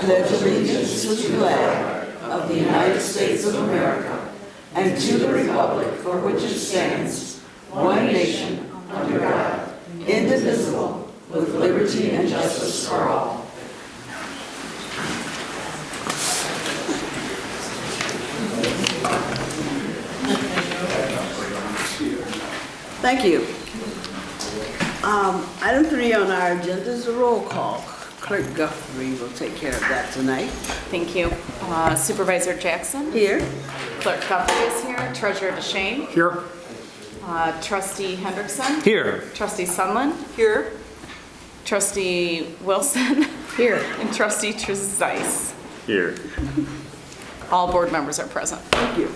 pledge allegiance to the flag of the United States of America and to the republic for which it stands, one nation, under God, indivisible, with liberty and justice for all. Thank you. Item 3 on our agenda is a roll call. Clerk Guthrie will take care of that tonight. Thank you. Supervisor Jackson? Here. Clerk Guthrie is here. Treasurer DeShane? Here. Trustee Hendrickson? Here. Trustee Sunland? Here. Trustee Wilson? Here. And Trustee Trezise? Here. All board members are present. Thank you.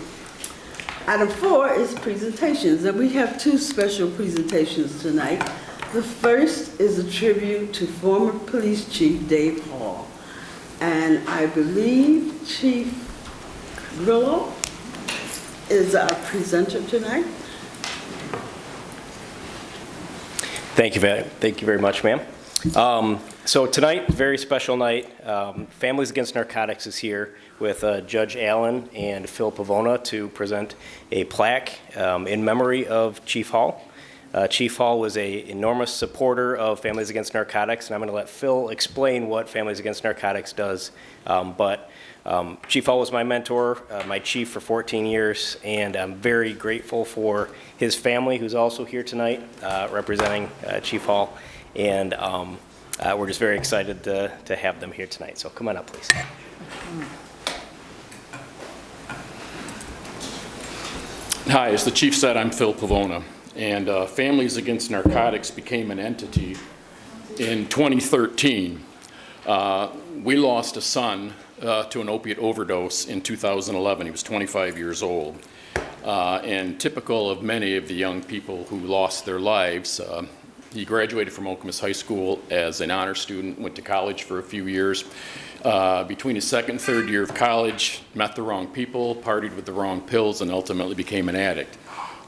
Item 4 is presentations, and we have 2 special presentations tonight. The first is a tribute to former Police Chief Dave Hall, and I believe Chief Grillo is our presenter tonight. Thank you very much, ma'am. So tonight, very special night. Families Against Narcotics is here with Judge Allen and Phil Pavona to present a plaque in memory of Chief Hall. Chief Hall was an enormous supporter of Families Against Narcotics, and I'm going to let Phil explain what Families Against Narcotics does. But Chief Hall was my mentor, my chief for 14 years, and I'm very grateful for his family, who's also here tonight representing Chief Hall. And we're just very excited to have them here tonight. So come on up, please. Hi, as the chief said, I'm Phil Pavona. And Families Against Narcotics became an entity in 2013. We lost a son to an opiate overdose in 2011. He was 25 years old. And typical of many of the young people who lost their lives, he graduated from Okemos High School as an honor student, went to college for a few years. Between his second and third year of college, met the wrong people, partied with the wrong pills, and ultimately became an addict.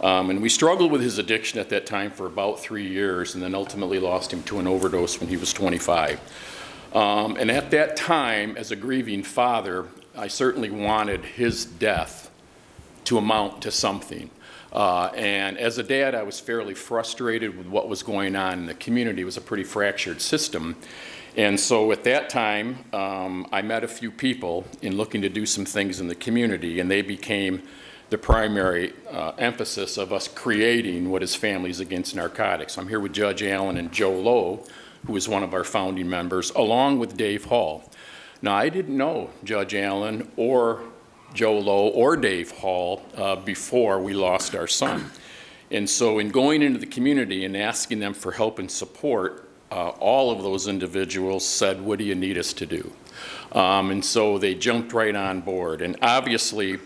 And we struggled with his addiction at that time for about 3 years, and then ultimately lost him to an overdose when he was 25. And at that time, as a grieving father, I certainly wanted his death to amount to something. And as a dad, I was fairly frustrated with what was going on in the community. It was a pretty fractured system. And so at that time, I met a few people in looking to do some things in the community, and they became the primary emphasis of us creating what is Families Against Narcotics. I'm here with Judge Allen and Joe Lowe, who is one of our founding members, along with Dave Hall. Now, I didn't know Judge Allen or Joe Lowe or Dave Hall before we lost our son. And so in going into the community and asking them for help and support, all of those individuals said, what do you need us to do? And so they jumped right on board. And obviously,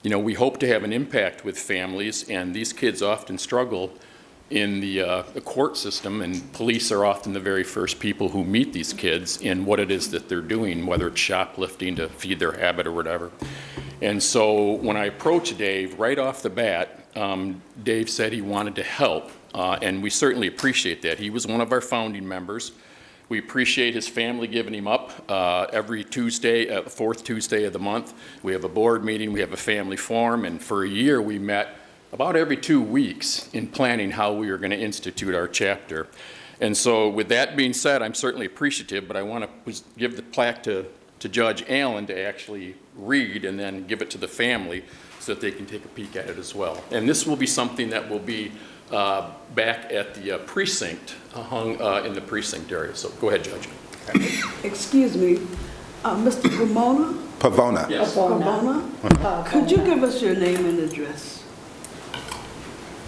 you know, we hope to have an impact with families, and these kids often struggle in the court system, and police are often the very first people who meet these kids in what it is that they're doing, whether it's shoplifting to feed their habit or whatever. And so when I approached Dave, right off the bat, Dave said he wanted to help, and we certainly appreciate that. He was one of our founding members. We appreciate his family giving him up every Tuesday, fourth Tuesday of the month. We have a board meeting, we have a family forum, and for a year we met about every 2 weeks in planning how we were going to institute our chapter. And so with that being said, I'm certainly appreciative, but I want to give the plaque to Judge Allen to actually read and then give it to the family so that they can take a peek at it as well. And this will be something that will be back at the precinct, hung in the precinct area. So go ahead, Judge. Excuse me, Mr. Pavona? Pavona. Yes. Pavona? Could you give us your name and address?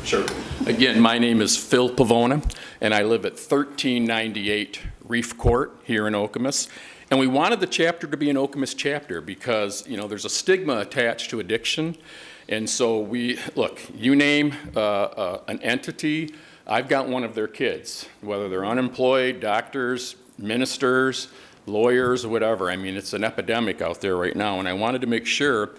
Sure. Again, my name is Phil Pavona, and I live at 1398 Reef Court here in Okemos. And we wanted the chapter to be an Okemos chapter because, you know, there's a stigma attached to addiction. And so look, you name an entity, I've got one of their kids, whether they're unemployed, doctors, ministers, lawyers, whatever. I mean, it's an epidemic out there right now. And I wanted to make sure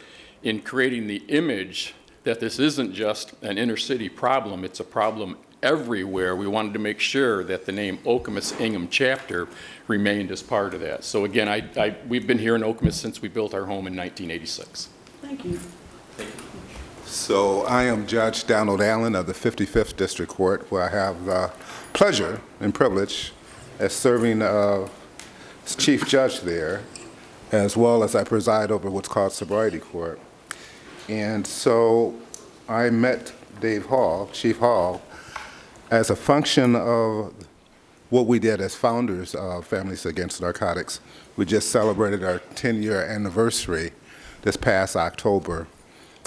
in creating the image that this isn't just an inner city problem, it's a problem everywhere, we wanted to make sure that the name Okemos Ingham Chapter remained as part of that. So again, we've been here in Okemos since we built our home in 1986. Thank you. So I am Judge Donald Allen of the 55th District Court, where I have the pleasure and privilege as serving as Chief Judge there, as well as I preside over what's called Sobriety Court. And so I met Dave Hall, Chief Hall, as a function of what we did as founders of Families Against Narcotics. We just celebrated our 10-year anniversary this past October.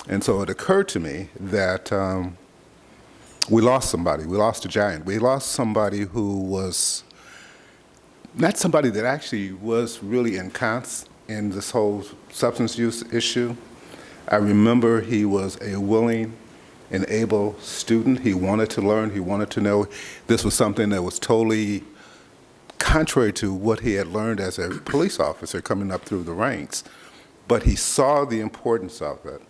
And so it occurred to me that we lost somebody. We lost a giant. We lost somebody who was not somebody that actually was really in this whole substance use issue. I remember he was a willing and able student. He wanted to learn. He wanted to know. This was something that was totally contrary to what he had learned as a police officer coming up through the ranks. But he saw the importance of it,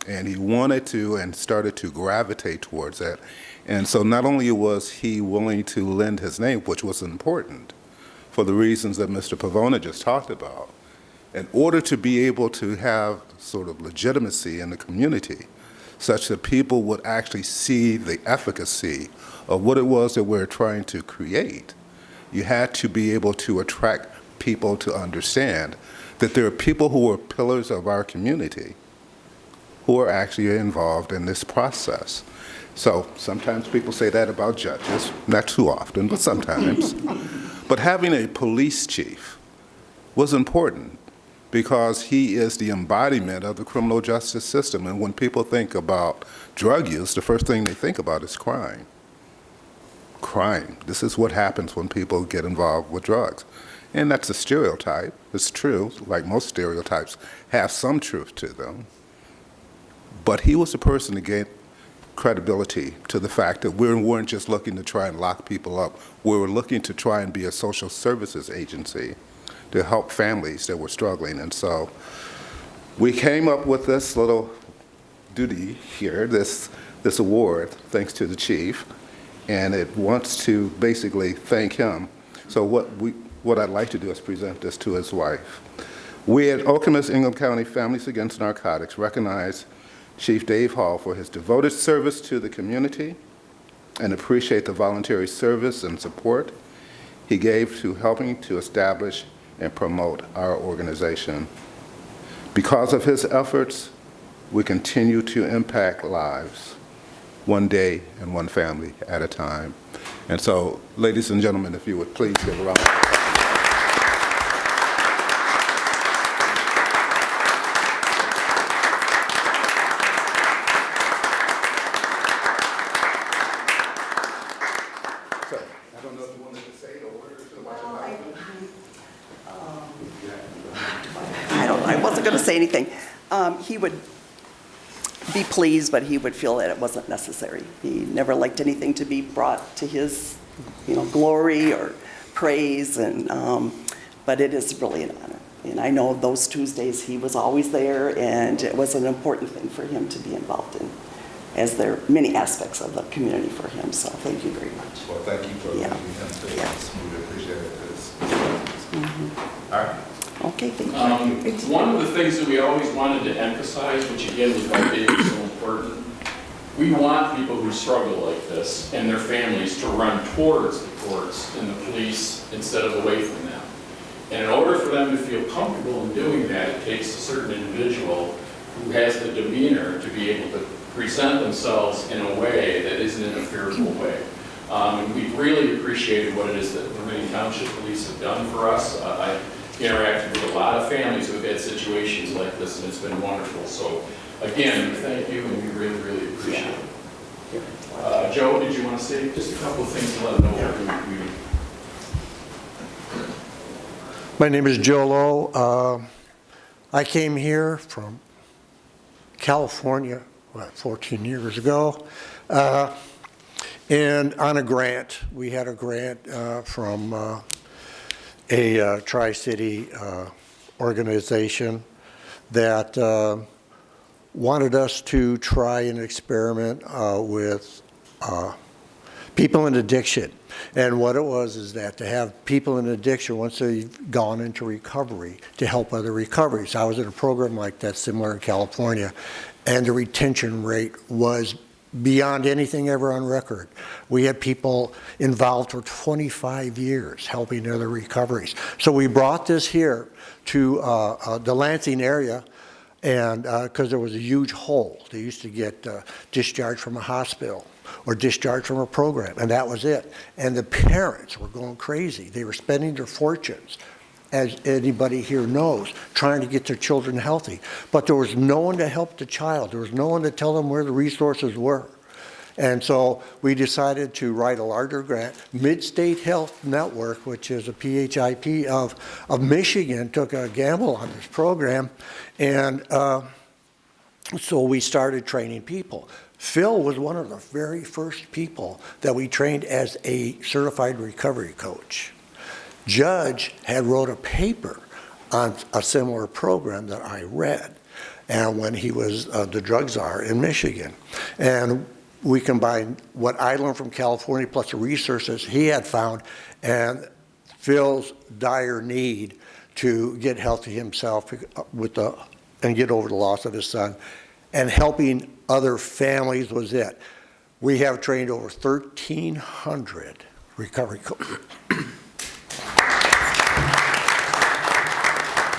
and he wanted to and started to gravitate towards that. And so not only was he willing to lend his name, which was important for the reasons that Mr. Pavona just talked about, in order to be able to have sort of legitimacy in the community, such that people would actually see the efficacy of what it was that we're trying to create, you had to be able to attract people to understand that there are people who are pillars of our community who are actually involved in this process. So sometimes people say that about judges, not too often, but sometimes. But having a police chief was important because he is the embodiment of the criminal justice system. And when people think about drug use, the first thing they think about is crime. Crime. This is what happens when people get involved with drugs. And that's a stereotype. It's true, like most stereotypes have some truth to them. But he was the person to get credibility to the fact that we weren't just looking to try and lock people up. We were looking to try and be a social services agency to help families that were struggling. And so we came up with this little duty here, this award, thanks to the chief, and it wants to basically thank him. So what I'd like to do is present this to his wife. We at Okemos Ingham County Families Against Narcotics recognize Chief Dave Hall for his devoted service to the community and appreciate the voluntary service and support he gave to helping to establish and promote our organization. Because of his efforts, we continue to impact lives, one day and one family at a time. And so, ladies and gentlemen, if you would please give a round of applause. I wasn't going to say anything. He would be pleased, but he would feel that it wasn't necessary. He never liked anything to be brought to his, glory or praise, but it is really an honor. And I know those Tuesdays he was always there, and it was an important thing for him to be involved in, as there are many aspects of the community for him. So thank you very much. Well, thank you for letting me come to this. We appreciate it. All right. Okay, thank you. One of the things that we always wanted to emphasize, which again was why Dave is so important, we want people who struggle like this and their families to run towards the courts and the police instead of away from them. And in order for them to feel comfortable in doing that, it takes a certain individual who has the demeanor to be able to present themselves in a way that isn't in a fearful way. And we've really appreciated what it is that Meridian Township Police have done for us. I've interacted with a lot of families who have had situations like this, and it's been wonderful. So again, thank you, and we really, really appreciate it. Joe, did you want to say just a couple of things to let them know what we do? My name is Joe Lowe. I came here from California, 14 years ago, and on a grant. We had a grant from a Tri-City organization that wanted us to try an experiment with people in addiction. And what it was is that to have people in addiction, once they've gone into recovery, to help other recoveries. I was in a program like that similar in California, and the retention rate was beyond anything ever on record. We had people involved for 25 years helping other recoveries. So we brought this here to the Lansing area, and because there was a huge hole. They used to get discharged from a hospital or discharged from a program, and that was it. And the parents were going crazy. They were spending their fortunes, as anybody here knows, trying to get their children healthy. But there was no one to help the child. There was no one to tell them where the resources were. And so we decided to write a larger grant. Mid-State Health Network, which is a PHIP of Michigan, took a gamble on this program. And so we started training people. Phil was one of the very first people that we trained as a certified recovery coach. Judge had wrote a paper on a similar program that I read, and when he was the drug czar in Michigan. And we combined what I learned from California plus the resources he had found and Phil's dire need to get healthy himself and get over the loss of his son, and helping other families was it. We have trained over 1,300 recovery coaches.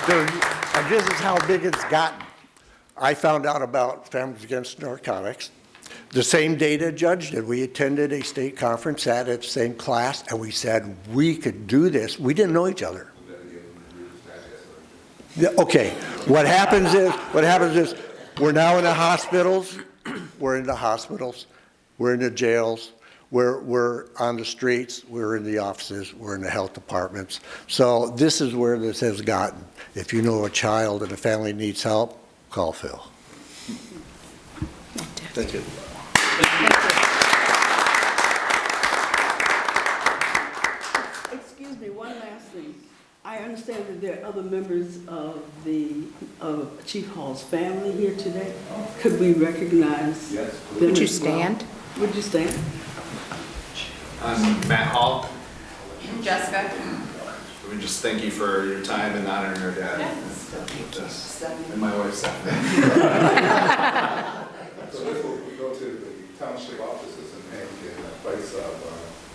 And this is how big it's gotten. I found out about Families Against Narcotics the same day that Judge did. We attended a state conference, sat at the same class, and we said we could do this. We didn't know each other. Okay, what happens is we're now in the hospitals, we're in the jails, we're on the streets, we're in the offices, we're in the health departments. So this is where this has gotten. If you know a child and a family needs help, call Phil. Thank you. Excuse me, one last thing. I understand that there are other members of Chief Hall's family here today. Could we recognize them? Would you as well? stand? Would you stand? I'm Matt Hall. Jessica. We just thank you for your time and honoring our dad. And my wife, Stephanie. So if we go to the township offices and get a place of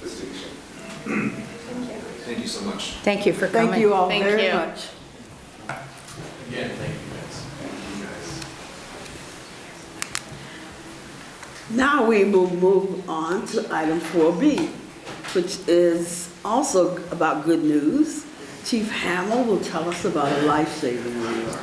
distinction. Thank you so much. Thank you for coming. Thank you all Thank very you. much. Again, thank you guys. Thank you guys. Now we will move on to item 4B, which is also about good news. Chief Hamill will tell us about a life-saving reward.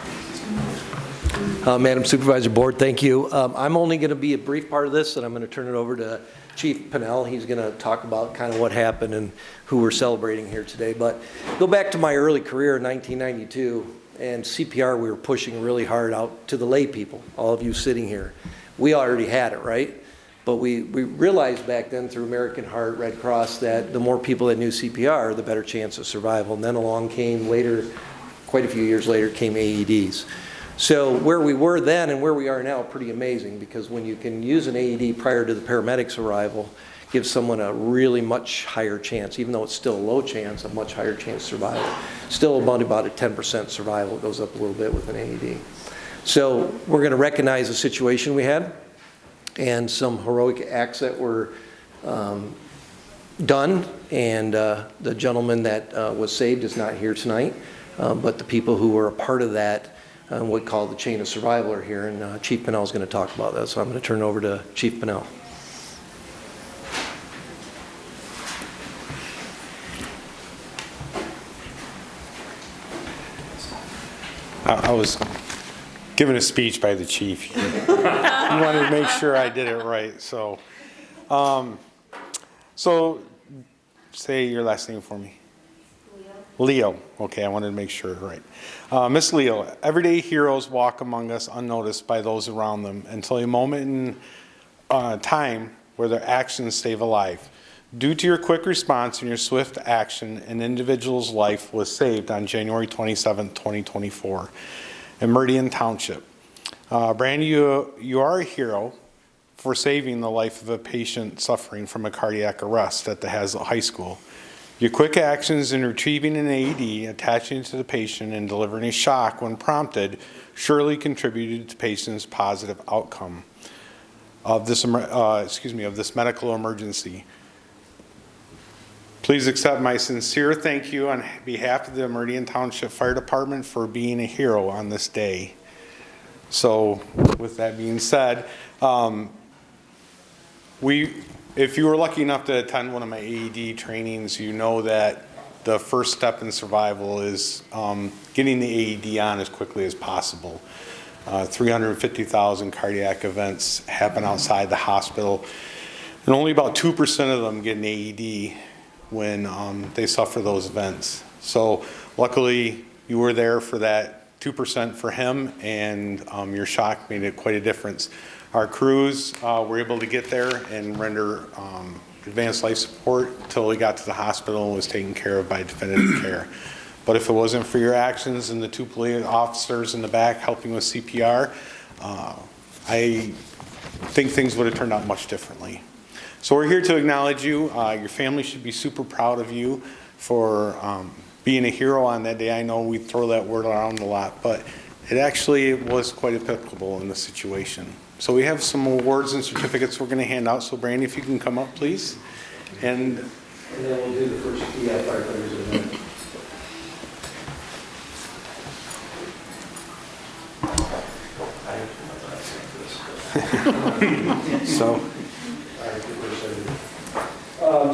Madam Supervisor Board, thank you. I'm only going to be a brief part of this, and I'm going to turn it over to Chief Pennell. He's going to talk about kind of what happened and who we're celebrating here today. But go back to my early career in 1992, and CPR we were pushing really hard out to the lay people, all of you sitting here. We already had it, right? But we realized back then through American Heart, Red Cross, that the more people that knew CPR, the better chance of survival. And then along came later, quite a few years later, came AEDs. So where we were then and where we are now, pretty amazing, because when you can use an AED prior to the paramedics' arrival, gives someone a really much higher chance, even though it's still a low chance, a much higher chance of survival. Still about a 10% survival. It goes up a little bit with an AED. So we're going to recognize the situation we had and some heroic acts that were done. And the gentleman that was saved is not here tonight, but the people who were a part of that, what we call the chain of survival, are here, and Chief Pennell is going to talk about that. So I'm going to turn it over to Chief Pennell. I was given a speech by the chief. He wanted to make sure I did it right. So, say your last name for me. Leo. Okay, I wanted to make sure, right. Miss Leo, everyday heroes walk among us unnoticed by those around them until a moment in time where their actions save a life. Due to your quick response and your swift action, an individual's life was saved on January 27, 2024 in Meridian Township. Brandy, you are a hero for saving the life of a patient suffering from a cardiac arrest at the Hazlet High School. Your quick actions in retrieving an AED, attaching it to the patient, and delivering a shock when prompted surely contributed to the patient's positive outcome of this medical emergency. Please accept my sincere thank you on behalf of the Meridian Township Fire Department for being a hero on this day. So, with that being said, if you were lucky enough to attend one of my AED trainings, you know that the first step in survival is getting the AED on as quickly as possible. 350,000 cardiac events happen outside the hospital, and only about 2% of them get an AED when they suffer those events. So luckily you were there for that 2% for him, and your shock made it quite a difference. Our crews were able to get there and render advanced life support until he got to the hospital and was taken care of by definitive care. But if it wasn't for your actions and the 2 police officers in the back helping with CPR, I think things would have turned out much differently. So we're here to acknowledge you. Your family should be super proud of you for being a hero on that day. I know we throw that word around a lot, but it actually was quite applicable in the situation. So we have some awards and certificates we're going to hand out. So Brandy, if you can come up, please. And then we'll do the first firefighters in a minute.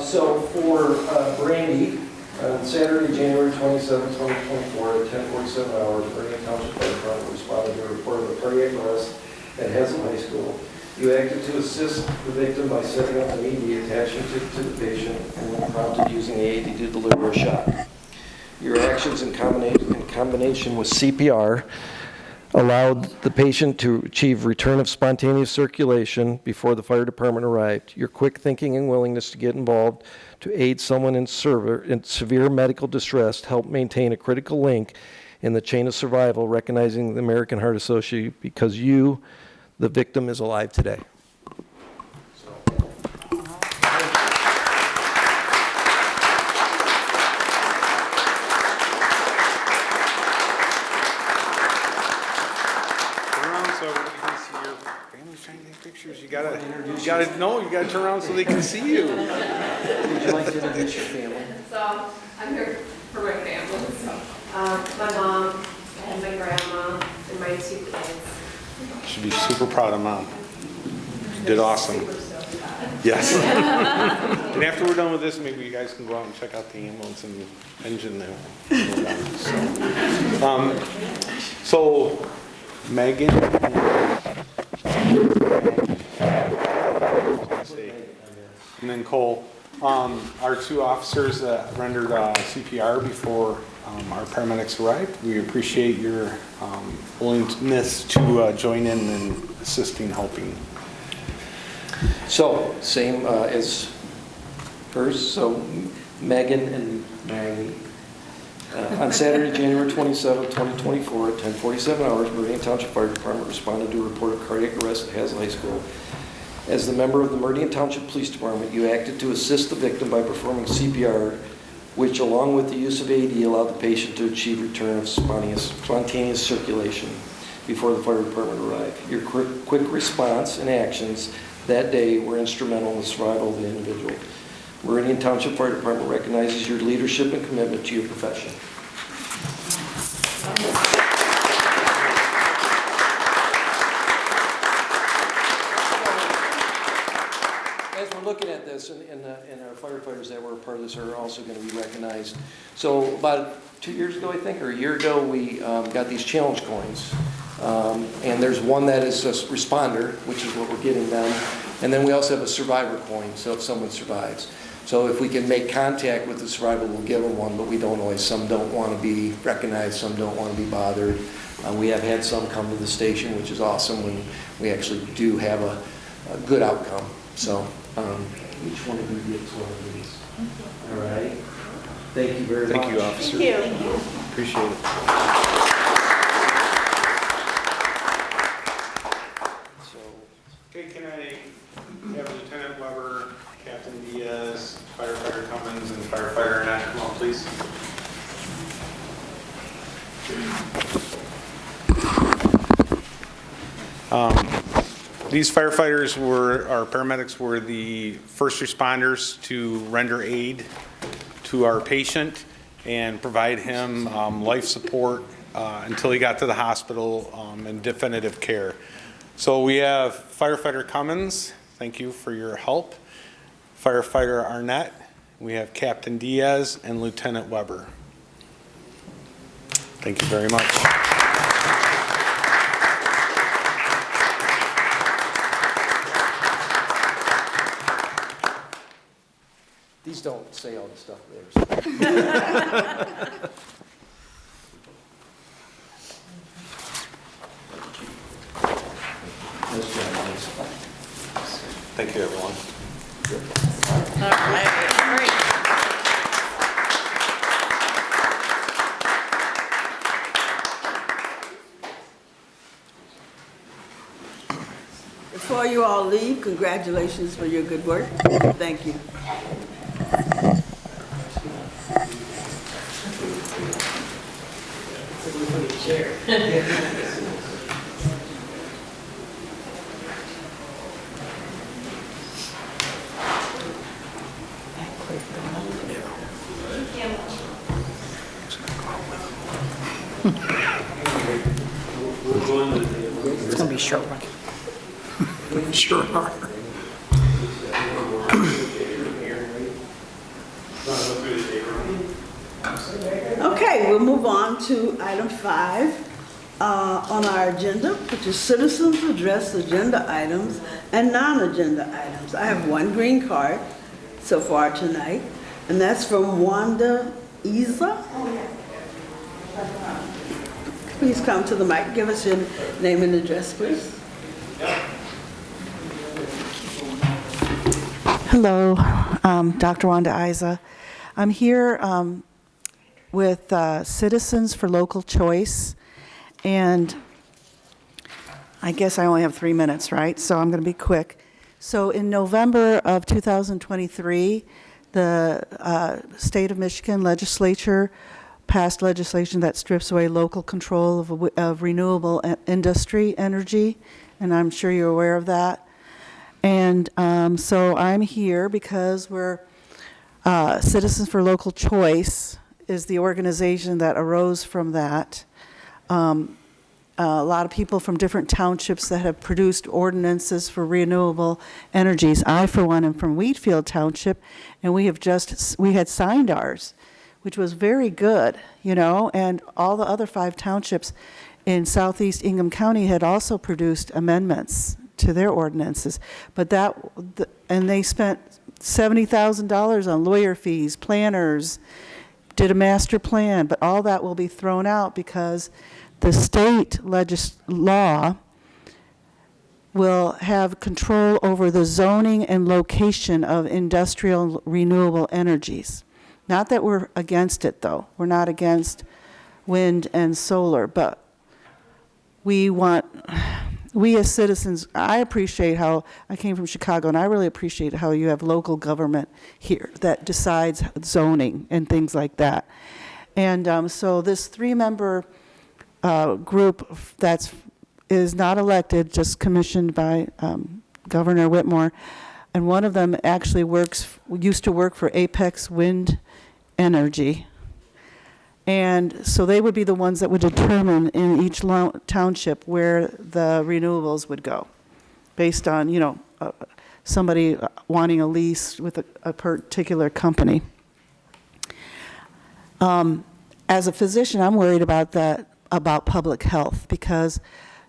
So for Brandy, on Saturday, January 27, 2024, at 10:47 hours, Meridian Township Fire Department responded to a report of a cardiac arrest at Hazlet High School. You acted to assist the victim by setting up an AED, attaching it to the patient, and when prompted using the AED to deliver a shock. Your actions in combination with CPR allowed the patient to achieve return of spontaneous circulation before the fire department arrived. Your quick thinking and willingness to get involved to aid someone in severe medical distress helped maintain a critical link in the chain of survival, recognizing the American Heart Association because you, the victim, is alive today. You gotta turn around so they can see you. Would you like to introduce your family? So I'm here for my family. So my mom and my grandma and my 2 kids. Should be super proud of Mom. You did awesome. Yes. And after we're done with this, maybe you guys can go out and check out the ambulance and engine there. So Megan. And then Cole, our 2 officers that rendered CPR before our paramedics arrived. We appreciate your willingness to join in and assisting, helping. So, same as hers, so Megan and Maggie. On Saturday, January 27, 2024, at 10:47 hours, Meridian Township Fire Department responded to a report of cardiac arrest at Hazlet High School. As the member of the Meridian Township Police Department, you acted to assist the victim by performing CPR, which, along with the use of AED, allowed the patient to achieve return of spontaneous circulation before the fire department arrived. Your quick response and actions that day were instrumental in the survival of the individual. Meridian Township Fire Department recognizes your leadership and commitment to your profession. As we're looking at this, and our firefighters that were a part of this are also going to be recognized. So about 2 years ago, I think, or a year ago, we got these challenge coins. And there's one that is a responder, which is what we're getting them. And then we also have a survivor coin, so if someone survives. So if we can make contact with the survivor, we'll give them one, but we don't always. Some don't want to be recognized, some don't want to be bothered. We have had some come to the station, which is awesome when we actually do have a good outcome. So each one of you gets one of these. All right. Thank you very much. Thank you, officer. Thank you. Appreciate it. So, Okay, can I These firefighters our paramedics were the first responders to render aid to our patient and provide him life support until he got to the hospital and definitive care. So we have firefighter Cummins, thank you for your help. Firefighter Arnett, we have Captain Diaz and Lieutenant Weber. Thank you very much. These don't say all the stuff there. Thank you, everyone. All right, great. Before you all leave, congratulations for your good work. Thank you. It's going to be a short one. Sure are. Okay, we'll move on to item 5 on our agenda, which is citizens address agenda items and non-agenda items. I have one green card so far tonight, and that's from Wanda Isa. Please come to the mic. Give us your name and address, please. Hello, Dr. Wanda Isa. I'm here with Citizens for Local Choice, and I guess I only have 3 minutes, right? So I'm going to be quick. So in November of 2023, the state of Michigan legislature passed legislation that strips away local control of renewable industry energy, and I'm sure you're aware of that. And so I'm here because we're Citizens for Local Choice is the organization that arose from that. A lot of people from different townships that have produced ordinances for renewable energies. I, for one, am from Wheatfield Township, and we had signed ours, which was very good, you know, and all the other 5 townships in southeast Ingham County had also produced amendments to their ordinances. But and they spent $70,000 on lawyer fees, planners, did a master plan, but all that will be thrown out because the state law will have control over the zoning and location of industrial renewable energies. Not that we're against it, though. We're not against wind and solar, but we as citizens, I appreciate how, I came from Chicago, and I really appreciate how you have local government here that decides zoning and things like that. And so this 3-member group is not elected, just commissioned by Governor Whitmore, and one of them actually used to work for Apex Wind Energy. And so they would be the ones that would determine in each township where the renewables would go, based on, you know, somebody wanting a lease with a particular company. As a physician, I'm worried about that, about public health, because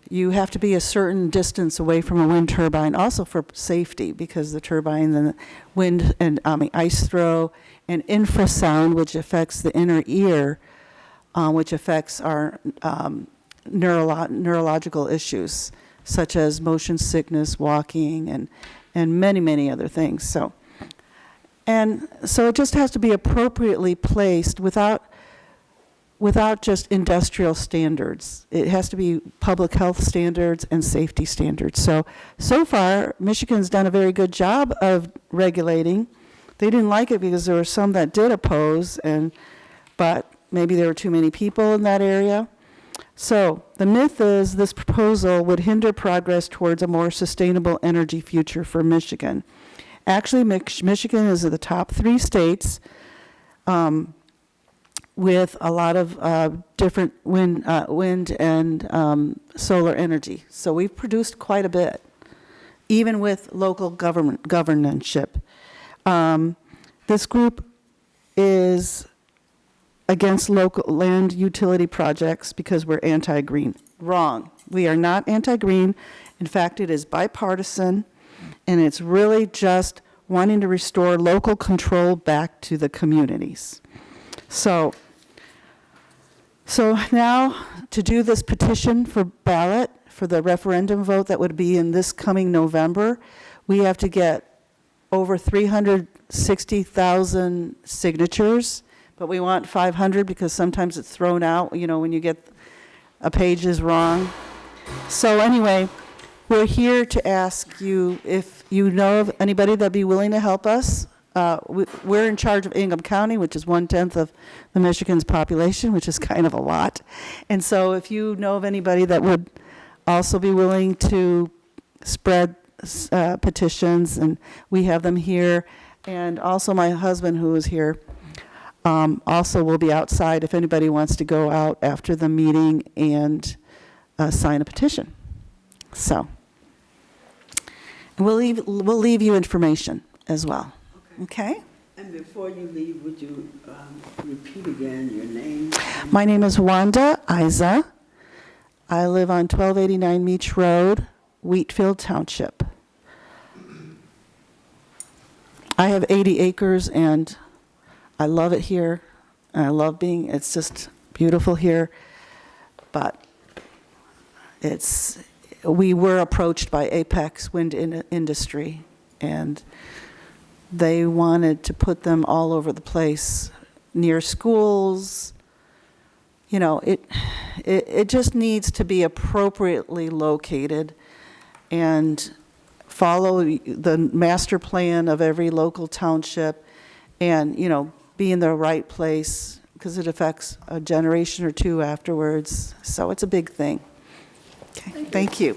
you have to be a certain distance away from a wind turbine, also for safety, because the turbine and the wind and ice throw and infrasound, which affects the inner ear, which affects our neurological issues, such as motion sickness, walking, and many, many other things. So it just has to be appropriately placed without just industrial standards. It has to be public health standards and safety standards. So far, Michigan's done a very good job of regulating. They didn't like it because there were some that did oppose, but maybe there were too many people in that area. So the myth is this proposal would hinder progress towards a more sustainable energy future for Michigan. Actually, Michigan is in the top 3 states with a lot of different wind and solar energy. So we've produced quite a bit, even with local governorship. This group is against local land utility projects because we're anti-green. Wrong. We are not anti-green. In fact, it is bipartisan, and it's really just wanting to restore local control back to the communities. So now to do this petition for ballot for the referendum vote that would be in this coming November, we have to get over 360,000 signatures, but we want 500 because sometimes it's thrown out, you know, when you get a page is wrong. So anyway, we're here to ask you if you know of anybody that'd be willing to help us. We're in charge of Ingham County, which is 1/10 of the Michigan's population, which is kind of a lot. And so if you know of anybody that would also be willing to spread petitions, and we have them here. And also my husband, who is here, also will be outside if anybody wants to go out after the meeting and sign a petition. So we'll leave you information as well. Okay? And before you leave, would you repeat again your name? My name is Wanda Isa. I live on 1289 Meach Road, Wheatfield Township. I have 80 acres and I love it here. And I love it's just beautiful here. But we were approached by Apex Wind Industry, and they wanted to put them all over the place, near schools. You know, it just needs to be appropriately located and follow the master plan of every local township, and, you know, be in the right place because it affects a generation or two afterwards. So it's a big thing. Okay, thank you.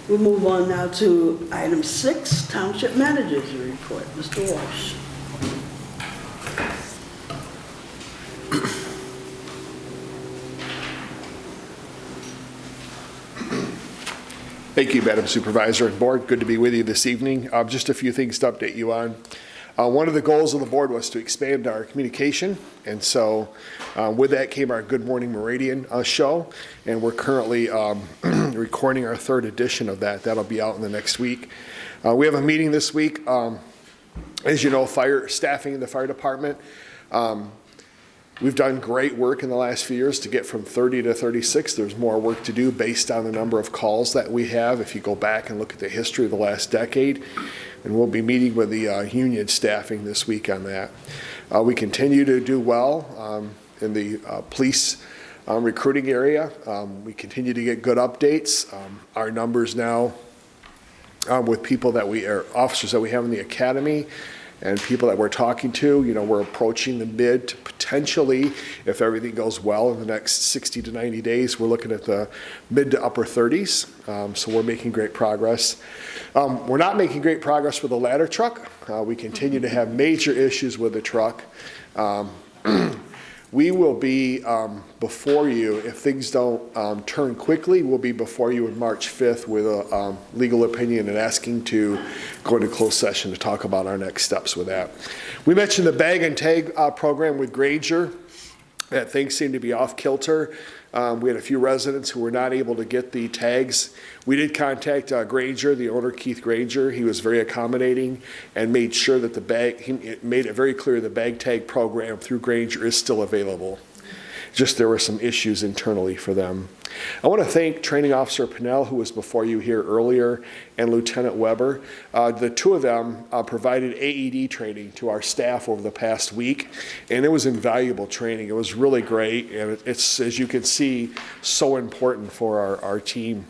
We'll move on now to item 6, Township Manager's Report. Mr. Walsh. Thank you, Madam Supervisor and Board. Good to be with you this evening. Just a few things to update you on. One of the goals of the board was to expand our communication, and so with that came our Good Morning Meridian show, and we're currently recording our 3rd edition of that. That'll be out in the next week. We have a meeting this week. As you know, staffing in the fire department. We've done great work in the last few years to get from 30 to 36. There's more work to do based on the number of calls that we have if you go back and look at the history of the last decade. And we'll be meeting with the union staffing this week on that. We continue to do well in the police recruiting area. We continue to get good updates. Our numbers now with people officers that we have in the academy and people that we're talking to, you know, we're approaching the mid to potentially, if everything goes well in the next 60 to 90 days, we're looking at the mid to upper 30s. So we're making great progress. We're not making great progress with the ladder truck. We continue to have major issues with the truck. We will be before you, if things don't turn quickly, we'll be before you on March 5th with a legal opinion and asking to go into closed session to talk about our next steps with that. We mentioned the bag and tag program with Granger. That things seem to be off kilter. We had a few residents who were not able to get the tags. We did contact Granger, the owner, Keith Granger. He was very accommodating and made sure that he made it very clear the bag tag program through Granger is still available. Just there were some issues internally for them. I want to thank Training Officer Pinnell, who was before you here earlier, and Lieutenant Weber. The two of them provided AED training to our staff over the past week, and it was invaluable training. It was really great, and it's, as you can see, so important for our team.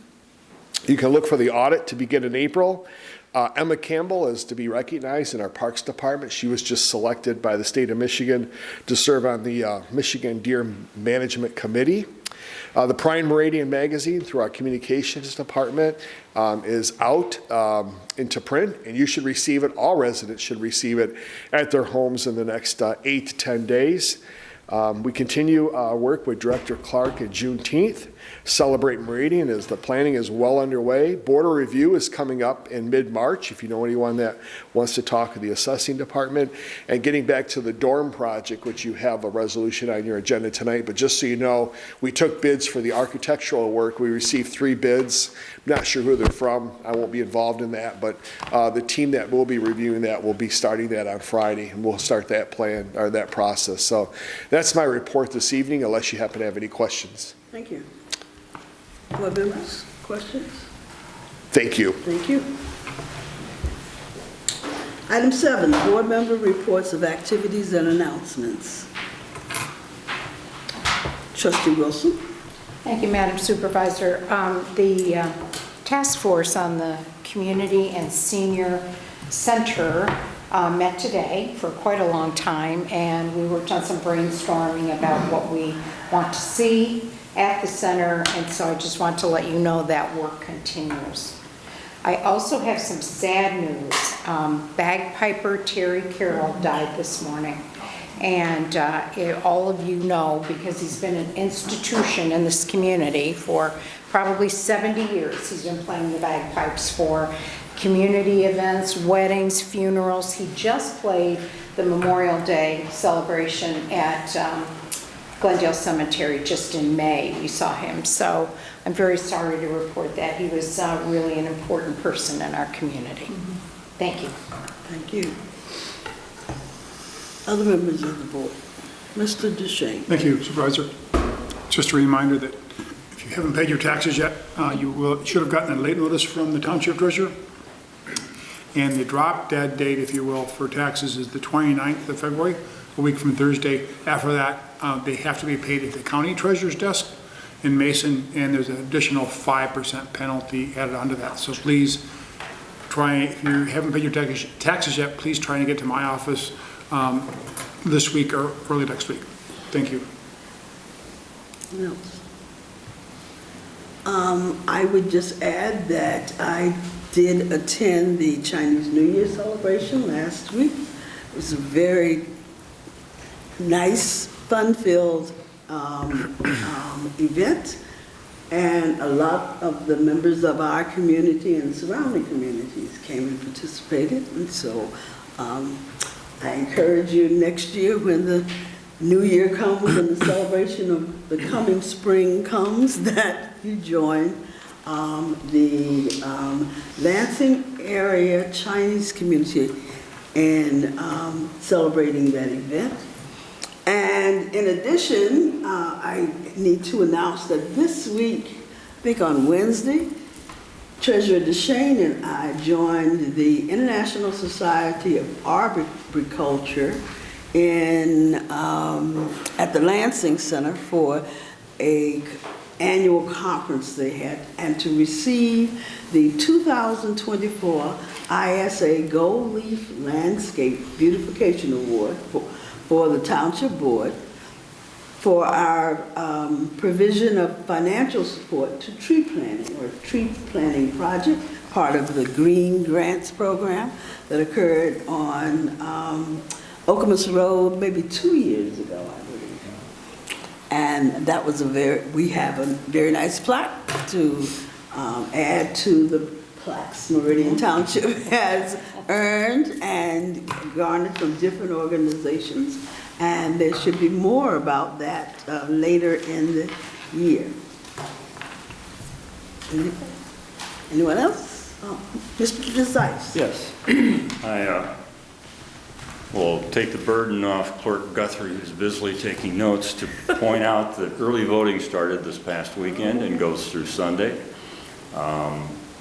You can look for the audit to begin in April. Emma Campbell is to be recognized in our Parks Department. She was just selected by the state of Michigan to serve on the Michigan Deer Management Committee. The Prime Meridian magazine through our communications department is out into print, and you should receive it. All residents should receive it at their homes in the next 8 to 10 days. We continue work with Director Clark at Juneteenth. Celebrate Meridian as the planning is well underway. Border review is coming up in mid-March, if you know anyone that wants to talk to the assessing department. And getting back to the dorm project, which you have a resolution on your agenda tonight, but just so you know, we took bids for the architectural work. We received 3 bids. I'm not sure who they're from. I won't be involved in that, but the team that will be reviewing that will be starting that on Friday, and we'll start that plan, or that process. So that's my report this evening, unless you happen to have any questions. Thank you. Board members, questions? Thank you. Thank you. Item 7, board member reports of activities and announcements. Trustee Wilson. Thank you, Madam Supervisor. The task force on the Community and Senior Center met today for quite a long time, and we worked on some brainstorming about what we want to see at the center, and so I just want to let you know that work continues. I also have some sad news. Bagpiper Terry Carroll died this morning. And all of you know, because he's been an institution in this community for probably 70 years. He's been playing the bagpipes for community events, weddings, funerals. He just played the Memorial Day celebration at Glendale Cemetery just in May. We saw him. So I'm very sorry to report that. He was really an important person in our community. Thank you. Thank you. Other members of the board. Mr. Duchesne. Thank you, Supervisor. Just a reminder that if you haven't paid your taxes yet, you should have gotten a late notice from the Township Treasurer. And the drop dead date, if you will, for taxes is the 29th of February, a week from Thursday. After that, they have to be paid at the county treasurer's desk in Mason, and there's an additional 5% penalty added onto that. So please try, if you haven't paid your taxes yet, please try and get to my office this week or early next week. Thank you. No. I would just add that I did attend the Chinese New Year celebration last week. It was a very nice, fun-filled event, and a lot of the members of our community and surrounding communities came and participated. And so I encourage you next year when the new year comes and the celebration of the coming spring comes, that you join the Lansing area Chinese community in celebrating that event. And in addition, I need to announce that this week, I think on Wednesday, Treasurer Duchesne and I joined the International Society of Arboriculture at the Lansing Center for an annual conference they had, and to receive the 2024 ISA Gold Leaf Landscape Beautification Award for the Township Board for our provision of financial support to tree planting project, part of the Green Grants program that occurred on Okemos Road maybe 2 years ago, I believe. And that was we have a very nice plaque to add to the plaques Meridian Township has earned and garnered from different organizations. And there should be more about that later in the year. Anyone else? Mr. DeSice. Yes. I will take the burden off Clerk Guthrie, who's busily taking notes, to point out that early voting started this past weekend and goes through Sunday.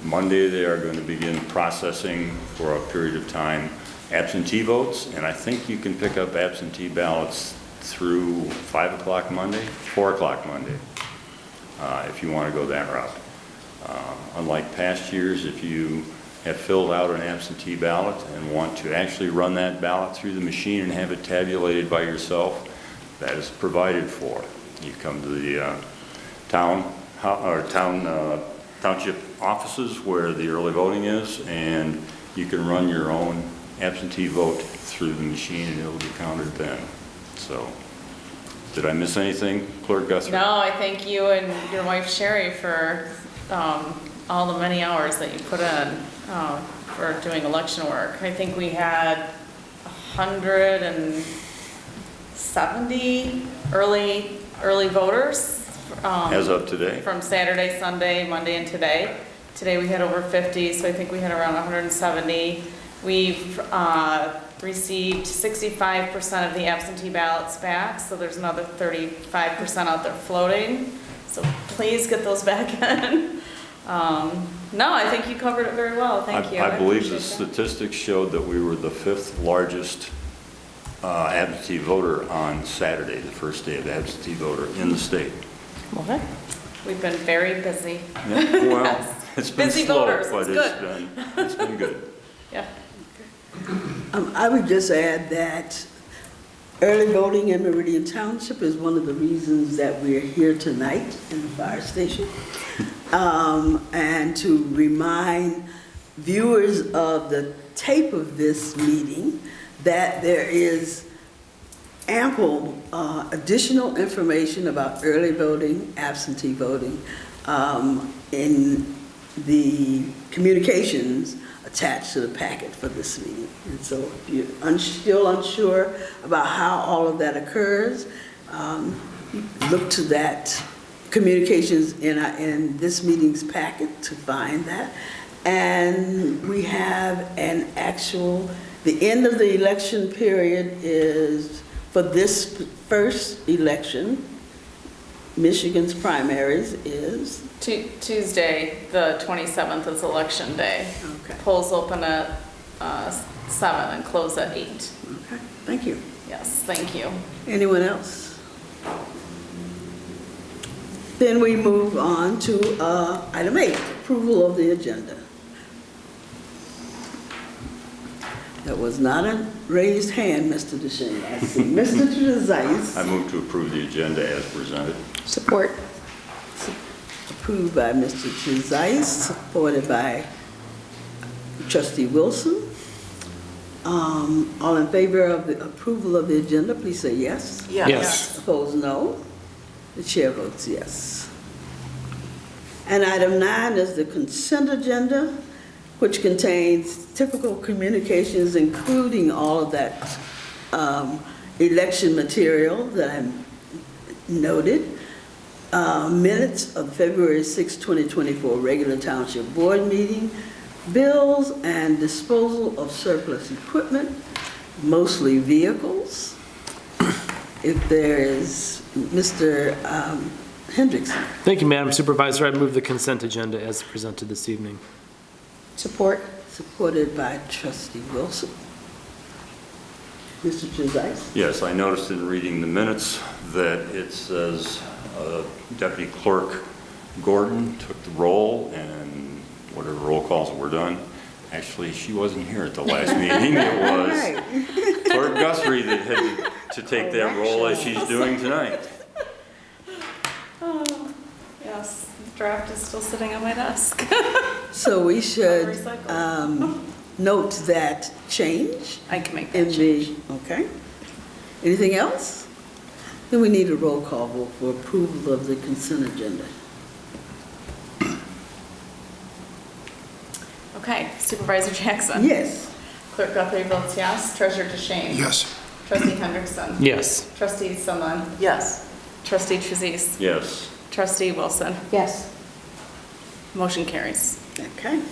Monday, they are going to begin processing for a period of time absentee votes, and I think you can pick up absentee ballots through 5 o'clock Monday, 4 o'clock Monday, if you want to go that route. Unlike past years, if you have filled out an absentee ballot and want to actually run that ballot through the machine and have it tabulated by yourself, that is provided for. You come to the township offices where the early voting is, and you can run your own absentee vote through the machine and it'll be counted then. So, did I miss anything, Clerk Guthrie? No, I thank you and your wife Sherry for all the many hours that you put in for doing election work. I think we had 170 early voters. As of today? From Saturday, Sunday, Monday, and today. Today we had over 50, so I think we had around 170. We've received 65% of the absentee ballots back, so there's another 35% out there floating. So please get those back in. No, I think you covered it very well. Thank you. I believe the statistics showed that we were the 5th largest absentee voter on Saturday, the first day of absentee voter in the state. What? We've been very busy. Yeah, well, it's been busy slow, voters. but it's been good. Yeah. I would just add that early voting in Meridian Township is one of the reasons that we're here tonight in the fire station. And to remind viewers of the tape of this meeting that there is ample additional information about early voting, absentee voting in the communications attached to the packet for this meeting. And so if you're still unsure about how all of that occurs, look to that communications in this meeting's packet to find that. And we have the end of the election period is, for this first election, Michigan's primaries is? Tuesday, the 27th is election day. Okay. Polls open at 7 and close at 8. Okay, thank you. Yes, thank you. Anyone else? Then we move on to item 8, approval of the agenda. That was not a raised hand, Mr. DeShane. I see Mr. Trezise. I move to approve the agenda as presented. Support. Approved by Mr. Trezise, supported by Trustee Wilson. All in favor of the approval of the agenda, please say yes. Yes. Yes. Opposed, no. The chair votes yes. And item 9 is the consent agenda, which contains typical communications, including all of that election material that I noted. Minutes of February 6, 2024 regular Township Board meeting, bills and disposal of surplus equipment, mostly vehicles. If there is Mr. Hendrickson. Thank you, Madam Supervisor. I move the consent agenda as presented this evening. Support. Supported by Trustee Wilson. Mr. Trezise? Yes, I noticed in reading the minutes that it says Deputy Clerk Gordon took the roll, and whatever roll calls were done. Actually, she wasn't here at the last meeting. It was Clerk Guthrie that had to take that role as she's doing tonight. Oh, yes, the draft is still sitting on my desk. So we should note that change. I can make that change. Okay. Anything else? Then we need a roll call vote for approval of the consent agenda. Okay, Supervisor Jackson? Yes. Clerk Guthrie votes yes. Treasurer DeShane? Yes. Trustee Hendrickson? Yes. Trustee Sunland? Yes. Trustee Trezise? Yes. Trustee Wilson? Yes. Motion carries. Okay.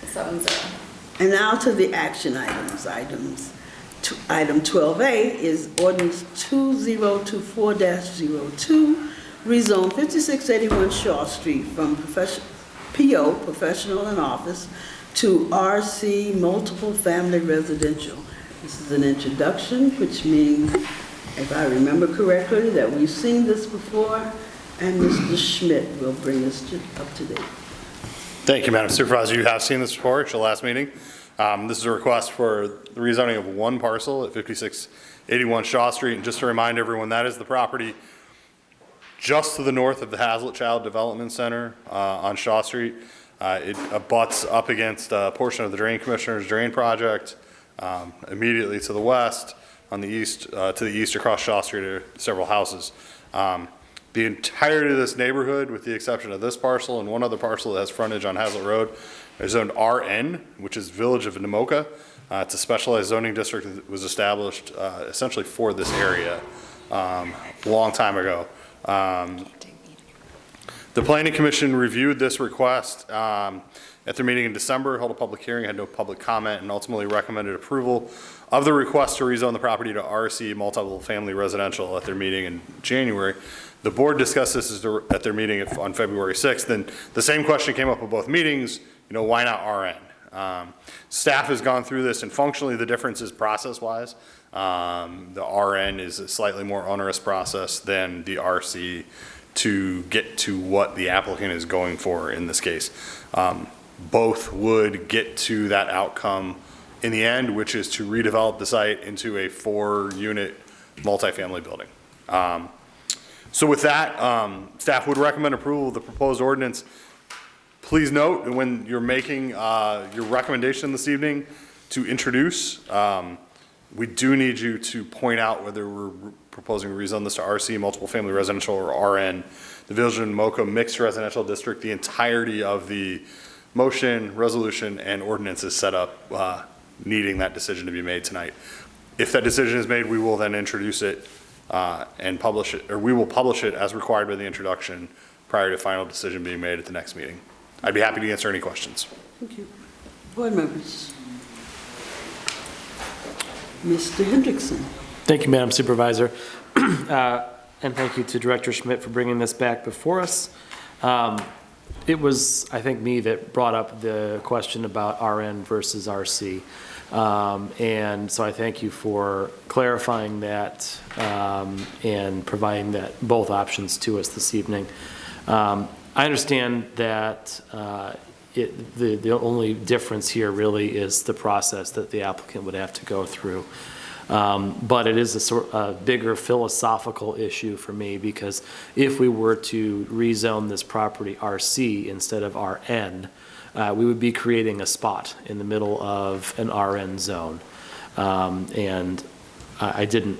7-0. And now to the action items. Item 12A is ordinance 2024-02, rezone 5681 Shaw Street from PO, professional and office, to RC, multiple family residential. This is an introduction, which means, if I remember correctly, that we've seen this before, and Mr. Schmidt will bring us up to date. Thank you, Madam Supervisor. You have seen this before at your last meeting. This is a request for the rezoning of one parcel at 5681 Shaw Street. And just to remind everyone, that is the property just to the north of the Hazlitt Child Development Center on Shaw Street. It abuts up against a portion of the Drain Commissioner's drain project. Immediately to the west, on the east, to the east across Shaw Street are several houses. The entirety of this neighborhood, with the exception of this parcel and one other parcel that has frontage on Hazlitt Road, is zoned RN, which is Village of Namoka. It's a specialized zoning district that was established essentially for this area a long time ago. The Planning Commission reviewed this request at their meeting in December, held a public hearing, had no public comment, and ultimately recommended approval of the request to rezone the property to RC multiple family residential at their meeting in January. The board discussed this at their meeting on February 6th, and the same question came up at both meetings, why not RN? Staff has gone through this, and functionally the difference is process-wise. The RN is a slightly more onerous process than the RC to get to what the applicant is going for in this case. Both would get to that outcome in the end, which is to redevelop the site into a 4-unit multifamily building. So with that, staff would recommend approval of the proposed ordinance. Please note when you're making your recommendation this evening to introduce, we do need you to point out whether we're proposing to rezone this to RC, multiple family residential, or RN. The Village of Namoka Mixed Residential District, the entirety of the motion, resolution, and ordinance is set up needing that decision to be made tonight. If that decision is made, we will then introduce it and publish it, or we will publish it as required by the introduction prior to final decision being made at the next meeting. I'd be happy to answer any questions. Thank you. Board members. Mr. Hendrickson. Thank you, Madam Supervisor. And thank you to Director Schmidt for bringing this back before us. It was, I think, me that brought up the question about RN versus RC. And so I thank you for clarifying that and providing that both options to us this evening. I understand that the only difference here really is the process that the applicant would have to go through. But it is a bigger philosophical issue for me, because if we were to rezone this property RC instead of RN, we would be creating a spot in the middle of an RN zone. And I didn't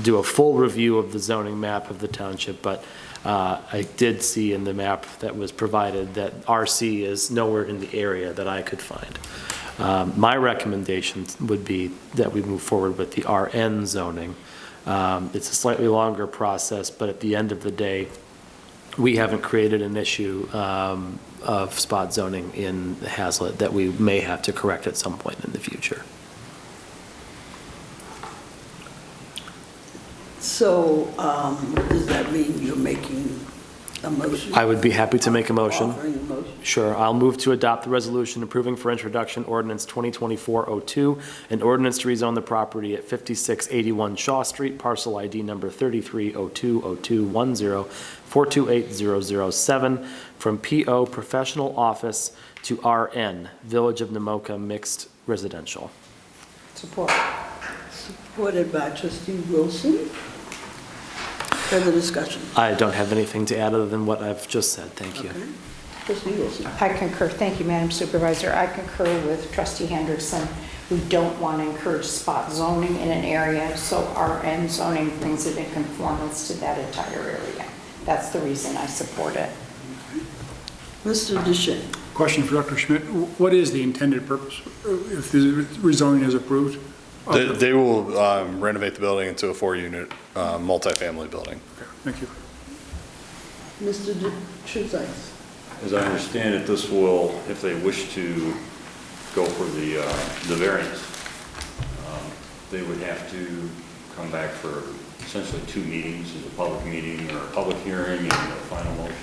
do a full review of the zoning map of the township, but I did see in the map that was provided that RC is nowhere in the area that I could find. My recommendation would be that we move forward with the RN zoning. It's a slightly longer process, but at the end of the day, we haven't created an issue of spot zoning in Hazlitt that we may have to correct at some point in the future. So does that mean you're making a motion? I would be happy to make a motion. Offering a motion? Sure. I'll move to adopt the resolution approving for introduction ordinance 2024-02, an ordinance to rezone the property at 5681 Shaw Street, parcel ID number 33020210428007, from PO Professional Office to RN, Village of Namoka Mixed Residential. Support. Supported by Trustee Wilson. Further discussion? I don't have anything to add other than what I've just said. Thank you. Okay. Trustee Wilson. I concur. Thank you, Madam Supervisor. I concur with Trustee Hendrickson. We don't want to encourage spot zoning in an area, so RN zoning brings it in conformance to that entire area. That's the reason I support it. Mr. Duchesne. Question for Dr. Schmidt. What is the intended purpose if the rezoning is approved? They will renovate the building into a 4-unit multifamily building. Okay, thank you. Mr. Truzais. As I understand it, this will, if they wish to go for the variance, they would have to come back for essentially 2 meetings, as a public meeting or a public hearing and a final motion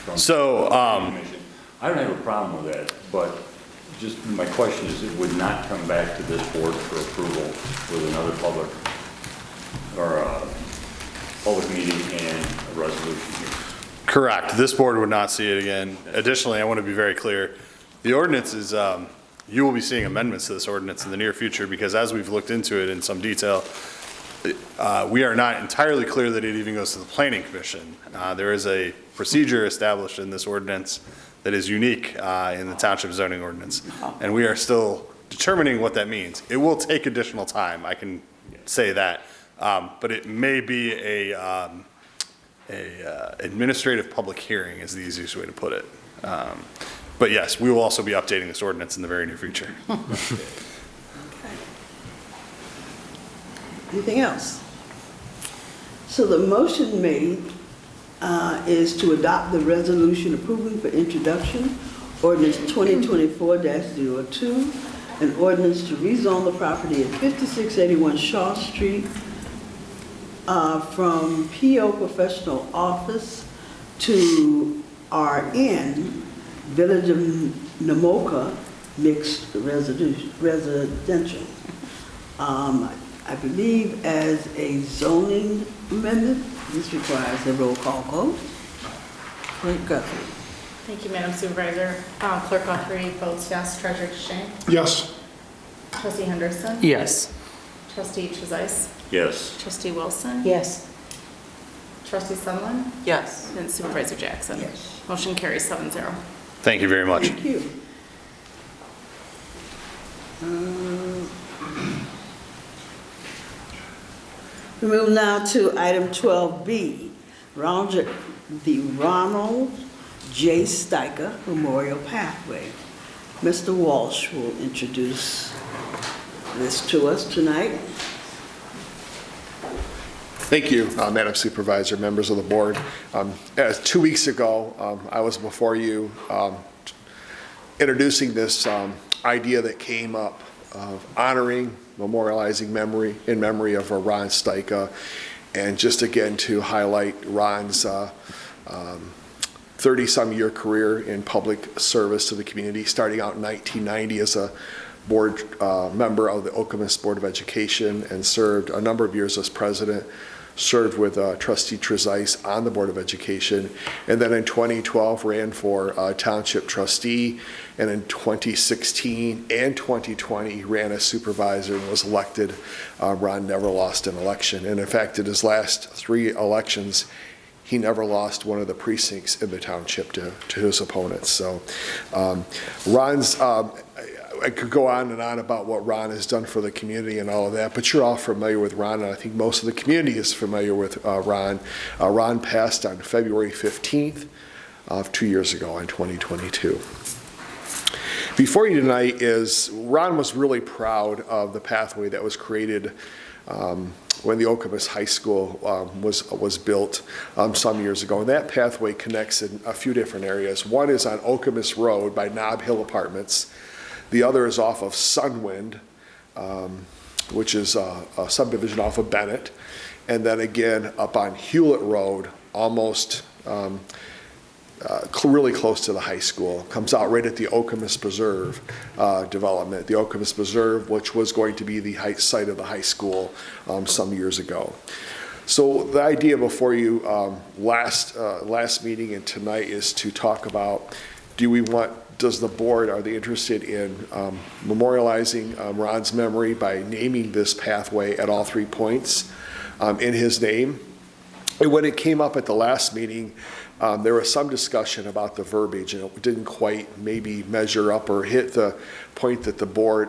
from the commission. I don't have a problem with that, but just my question is, it would not come back to this board for approval with another public or a public meeting and a resolution here. Correct. This board would not see it again. Additionally, I want to be very clear. The ordinance is, you will be seeing amendments to this ordinance in the near future because as we've looked into it in some detail, we are not entirely clear that it even goes to the Planning Commission. There is a procedure established in this ordinance that is unique in the Township zoning ordinance, and we are still determining what that means. It will take additional time, I can say that, but it may be a administrative public hearing is the easiest way to put it. But yes, we will also be updating this ordinance in the very near future. Anything else? So the motion made is to adopt the resolution approving for introduction, ordinance 2024-02, an ordinance to rezone the property at 5681 Shaw Street from PO Professional Office to RN, Village of Namoka Mixed Residential. I believe as a zoning amendment, this requires a roll call vote. Clerk Guthrie. Thank you, Madam Supervisor. Clerk Guthrie votes yes. Treasurer DeShane? Yes. Trustee Henderson? Yes. Trustee Trezise? Yes. Trustee Wilson? Yes. Trustee Sumlin? Yes. And Supervisor Jackson? Yes. Motion carries 7-0. Thank you very much. Thank you. We move now to item 12B, the Ronald J. Steiker Memorial Pathway. Mr. Walsh will introduce this to us tonight. Thank you, Madam Supervisor, members of the board. 2 weeks ago, I was before you introducing this idea that came up of honoring, memorializing in memory of Ron Steiker, and just again to highlight Ron's 30-some year career in public service to the community, starting out in 1990 as a board member of the Okemos Board of Education and served a number of years as president, served with Trustee Trezise on the Board of Education, and then in 2012 ran for Township Trustee, and in 2016 and 2020 ran as supervisor and was elected. Ron never lost an election, and in fact, in his last 3 elections, he never lost one of the precincts in the township to his opponents. So Ron's, I could go on and on about what Ron has done for the community and all of that, but you're all familiar with Ron, and I think most of the community is familiar with Ron. Ron passed on February 15th of 2 years ago in 2022. Before you tonight is, Ron was really proud of the pathway that was created when the Okemos High School was built some years ago. And that pathway connects in a few different areas. One is on Okemos Road by Nob Hill Apartments. The other is off of Sunwind, which is a subdivision off of Bennett. And then again up on Hewlett Road, almost really close to the high school. Comes out right at the Okemos Preserve development. The Okemos Preserve, which was going to be the site of the high school some years ago. So the idea before you last meeting and tonight is to talk about, does the board, are they interested in memorializing Ron's memory by naming this pathway at all 3 points in his name? And when it came up at the last meeting, there was some discussion about the verbiage, and it didn't quite maybe measure up or hit the point that the board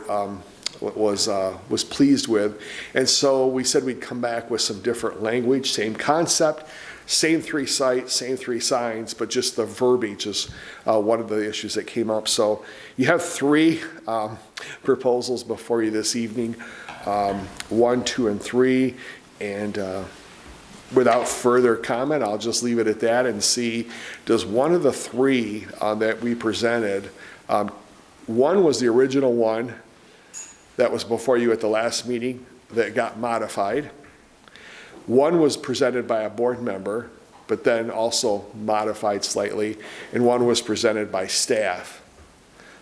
was pleased with. And so we said we'd come back with some different language, same concept, same 3 sites, same 3 signs, but just the verbiage is one of the issues that came up. So you have 3 proposals before you this evening, 1, 2, and 3, and without further comment, I'll just leave it at that and see, does one of the 3 that we presented, one was the original one that was before you at the last meeting that got modified. One was presented by a board member, but then also modified slightly, and one was presented by staff.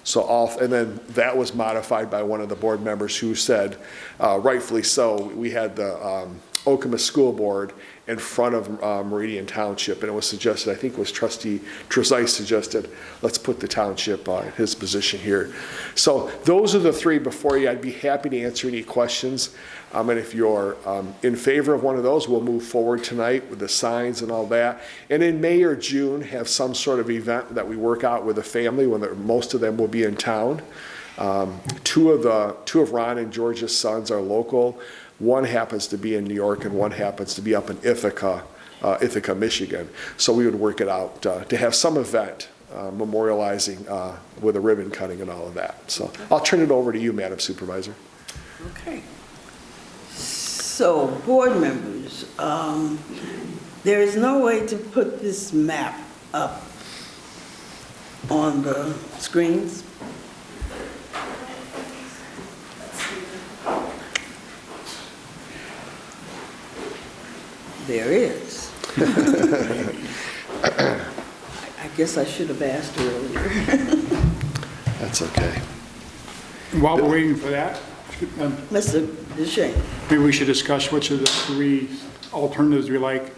So and then that was modified by one of the board members who said, rightfully so, we had the Okemos School Board in front of Meridian Township, and it was suggested, I think it was Trustee Trezise suggested, let's put the township in his position here. So those are the three before you. I'd be happy to answer any questions. And if you're in favor of one of those, we'll move forward tonight with the signs and all that. And in May or June, have some sort of event that we work out with a family when most of them will be in town. Two of Ron and George's sons are local. One happens to be in New York and one happens to be up in Ithaca, Michigan. So we would work it out to have some event memorializing with a ribbon cutting and all of that. So I'll turn it over to you, Madam Supervisor. Okay. So, board members, there is no way to put this map up on the screens. There is. I guess I should have asked earlier. That's okay. While we're waiting for that, Mr. Duchesne. maybe we should discuss which of the three alternatives we like,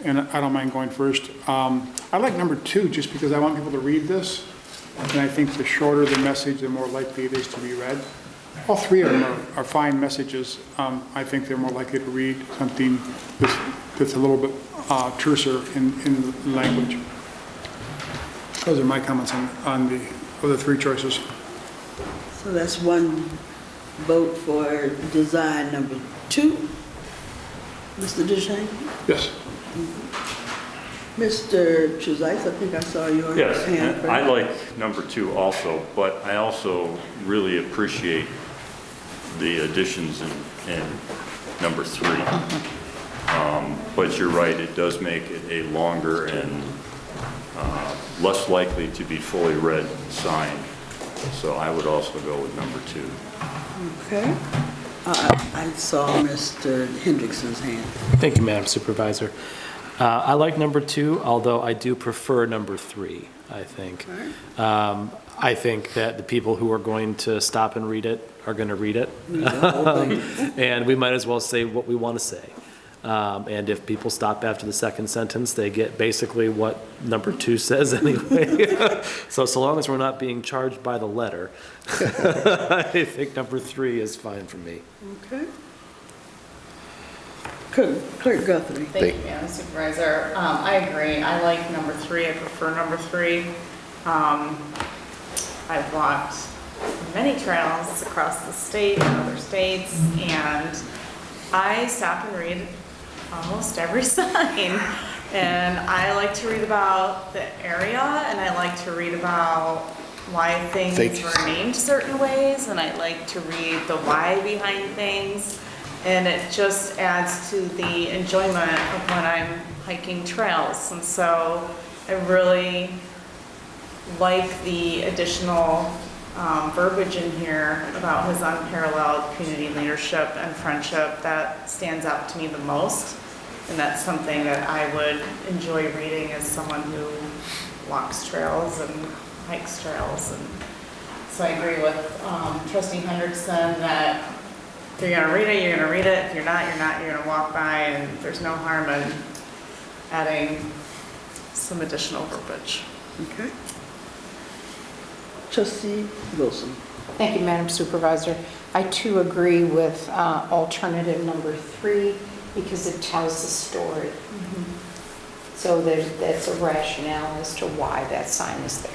and I don't mind going first. I like number 2 just because I want people to read this, and I think the shorter the message, the more likely it is to be read. All three of them are fine messages. I think they're more likely to read something that's a little bit terser in the language. Those are my comments on the other three choices. So that's one vote for design number 2. Mr. Duchesne? Yes. Mr. Trezise, I think I saw your hand. Yes, I like number 2 also, but I also really appreciate the additions in number 3. But you're right, it does make it a longer and less likely to be fully read sign. So I would also go with number 2. Okay. I saw Mr. Hendrickson's hand. Thank you, Madam Supervisor. I like number 2, although I do prefer number 3, I think. I think that the people who are going to stop and read it are going to read it. And we might as well say what we want to say. And if people stop after the second sentence, they get basically what number 2 says anyway. So long as we're not being charged by the letter, I think number 3 is fine for me. Okay. Clerk Guthrie. Thank you, Madam Supervisor. I agree. I like number 3. I prefer number 3. I've walked many trails across the state and other states, and I stop and read almost every sign. And I like to read about the area, and I like to read about why things were named certain ways, and I like to read the why behind things. And it just adds to the enjoyment of when I'm hiking trails. And so I really like the additional verbiage in here about his unparalleled community leadership and friendship. That stands out to me the most. And that's something that I would enjoy reading as someone who walks trails and hikes trails. And so I agree with Trustee Hendrickson that if you're going to read it, you're going to read it. If you're not, you're not. You're going to walk by, and there's no harm in adding some additional verbiage. Okay. Trustee Wilson. Thank you, Madam Supervisor. I too agree with alternative number 3 because it tells the story. So that's a rationale as to why that sign is there.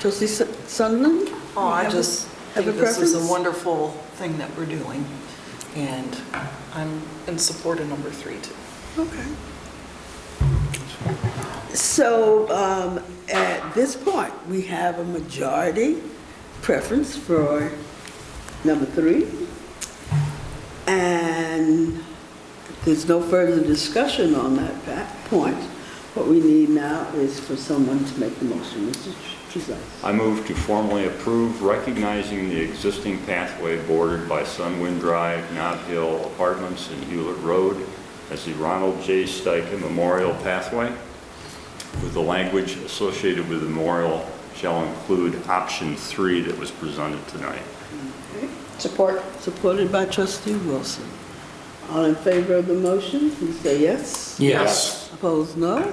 Trustee Sunderland? Oh, I just have think a this is preference? a wonderful thing that we're doing, and I'm in support of number 3 too. Okay. So at this point, we have a majority preference for number 3. And there's no further discussion on that point. What we need now is for someone to make the motion. Mr. Trezise. I move to formally approve recognizing the existing pathway bordered by Sunwind Drive, Nob Hill Apartments, and Hewlett Road as the Ronald J. Steichen Memorial Pathway, with the language associated with the memorial shall include option 3 that was presented tonight. Okay. Support. Supported by trustee Wilson. All in favor of the motion, please say yes. Yes. Opposed, no.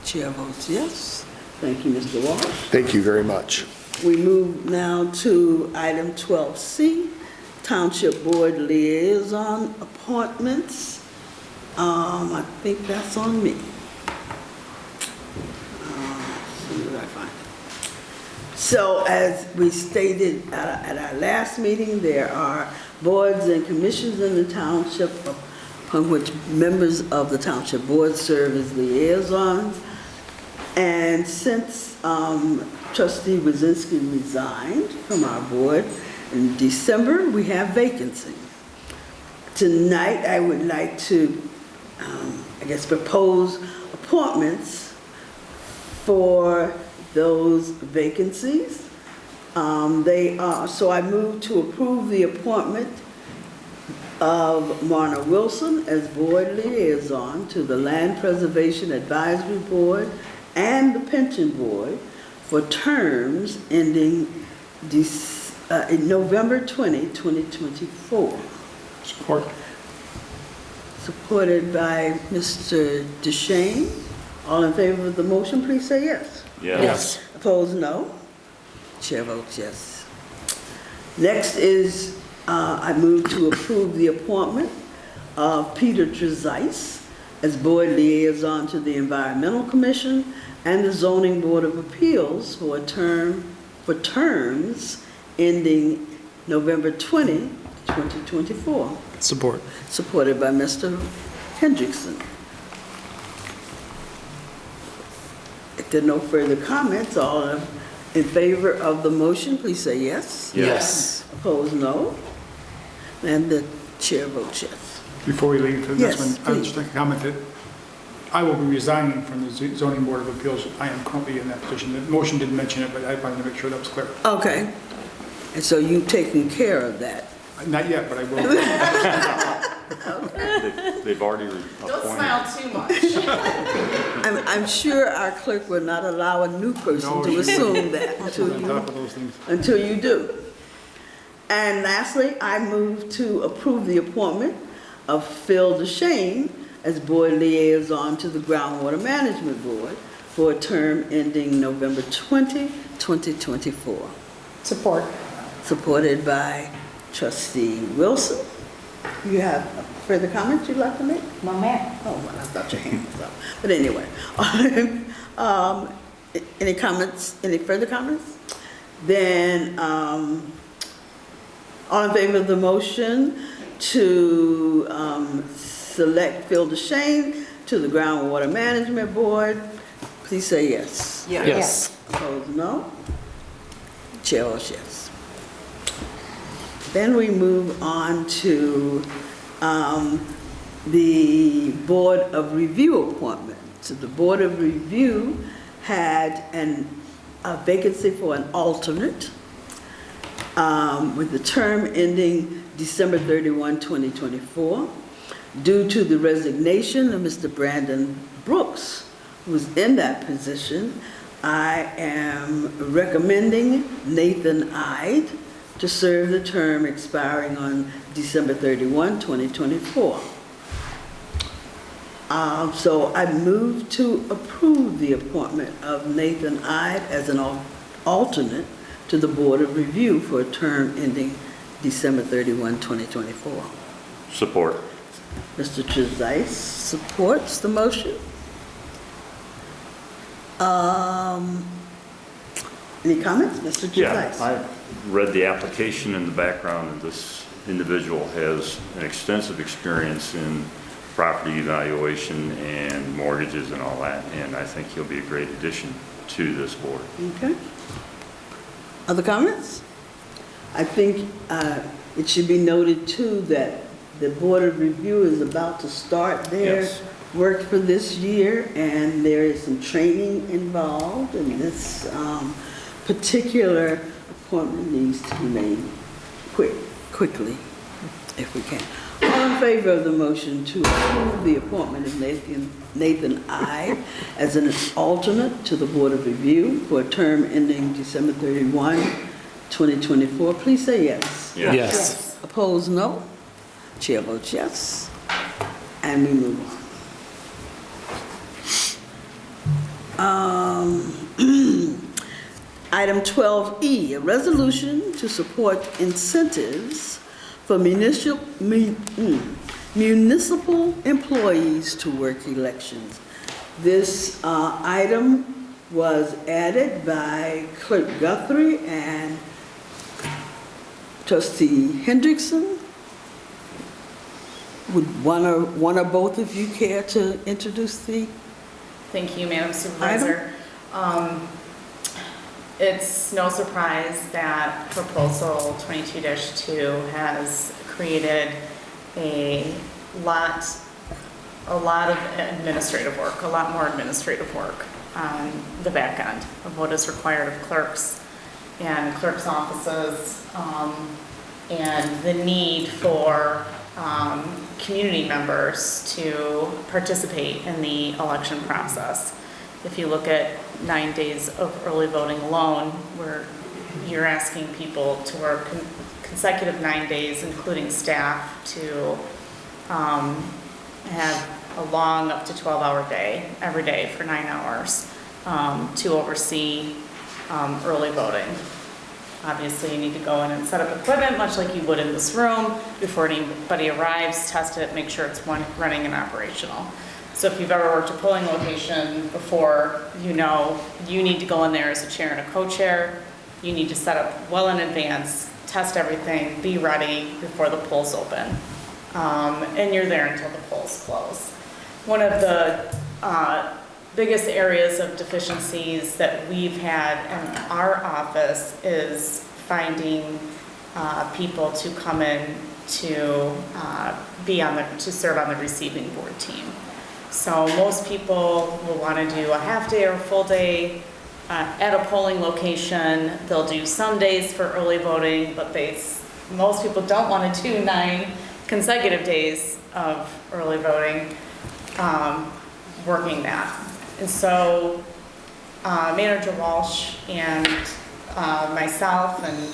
Chair votes yes. Thank you, Mr. Walsh. Thank you very much. We move now to item 12C, Township Board Liaison Appointments. I think that's on me. See what I find. So as we stated at our last meeting, there are boards and commissions in the township upon which members of the Township Board serve as liaisons. And since trustee Wazinski resigned from our board in December, we have vacancy. Tonight, I would like to, propose appointments for those vacancies. So I move to approve the appointment of Marna Wilson as board liaison to the Land Preservation Advisory Board and the Pension Board for terms ending in November 20, 2024. Support. Supported by Mr. DeShane. All in favor of the motion, please say yes. Yes. Opposed, no. Chair votes yes. Next is, I move to approve the appointment of Peter Trezise as board liaison to the Environmental Commission and the Zoning Board of Appeals for terms ending November 20, 2024. Support. Supported by Mr. Hendrickson. If there are no further comments, all in favor of the motion, please say yes. Yes. Opposed, no. And the chair votes yes. Before we leave for this Yes, one, I'd just please. like to comment that I will be resigning from the Zoning Board of Appeals. I am currently in that position. The motion didn't mention it, but I wanted to make sure that was clear. Okay. And so you've taken care of that? Not yet, but I will. They've already Don't appointed. smile too much. I'm sure our clerk will not allow a new person No, to she assume wouldn't. that On top of those things. until you do. And lastly, I move to approve the appointment of Phil DeShane as board liaison to the Groundwater Management Board for a term ending November 20, 2024. Support. Supported by trustee Wilson. You have further comments you'd like to make? No, ma'am. Oh, well, I thought your hand was up. But anyway, any comments, any further comments? Then, all in favor of the motion to select Phil DeShane to the Groundwater Management Board, please say yes. Yes. Opposed, no. Chair votes yes. Then we move on to the Board of Review appointment. So the Board of Review had a vacancy for an alternate with the term ending December 31, 2024. Due to the resignation of Mr. Brandon Brooks, who was in that position, I am recommending Nathan Ide to serve the term expiring on December 31, 2024. So I move to approve the appointment of Nathan Ide as an alternate to the Board of Review for a term ending December 31, 2024. Support. Mr. Trezise supports the motion. Any comments, Mr. Trezise? Yeah, I read the application in the background, and this individual has an extensive experience in property evaluation and mortgages and all that, and I think he'll be a great addition to this board. Okay. Other comments? I think it should be noted too that the Board of Review is about to start their work for this year, and there is some training involved, and this particular appointment needs to be made quickly, if we can. All in favor of the motion to approve the appointment of Nathan Ide as an alternate to the Board of Review for a term ending December 31, 2024, please say yes. Yes. Yes. Opposed, no. Chair votes yes. And we move on. Item 12E, a resolution to support incentives for municipal employees to work elections. This item was added by Clerk Guthrie and Trustee Hendrickson. Would one or both of you care to introduce the Thank you, Madam Supervisor. It's no surprise that Proposal 22-2 has created a lot of administrative work, a lot more administrative work on the back end of what is required of clerks and clerks' offices, and the need for community members to participate in the election process. If you look at 9 days of early voting alone, where you're asking people to work consecutive 9 days, including staff, to have a long up to 12-hour day, every day for 9 hours, to oversee early voting. Obviously, you need to go in and set up equipment, much like you would in this room, before anybody arrives, test it, make sure it's running and operational. So if you've ever worked a polling location before, you know you need to go in there as a chair and a co-chair. You need to set up well in advance, test everything, be ready before the polls open. And you're there until the polls close. One of the biggest areas of deficiencies that we've had in our office is finding people to come in to to serve on the receiving board team. So most people will want to do a half day or a full day at a polling location. They'll do some days for early voting, but most people don't want to do 9 consecutive days of early voting, working that. And so Manager Walsh and myself and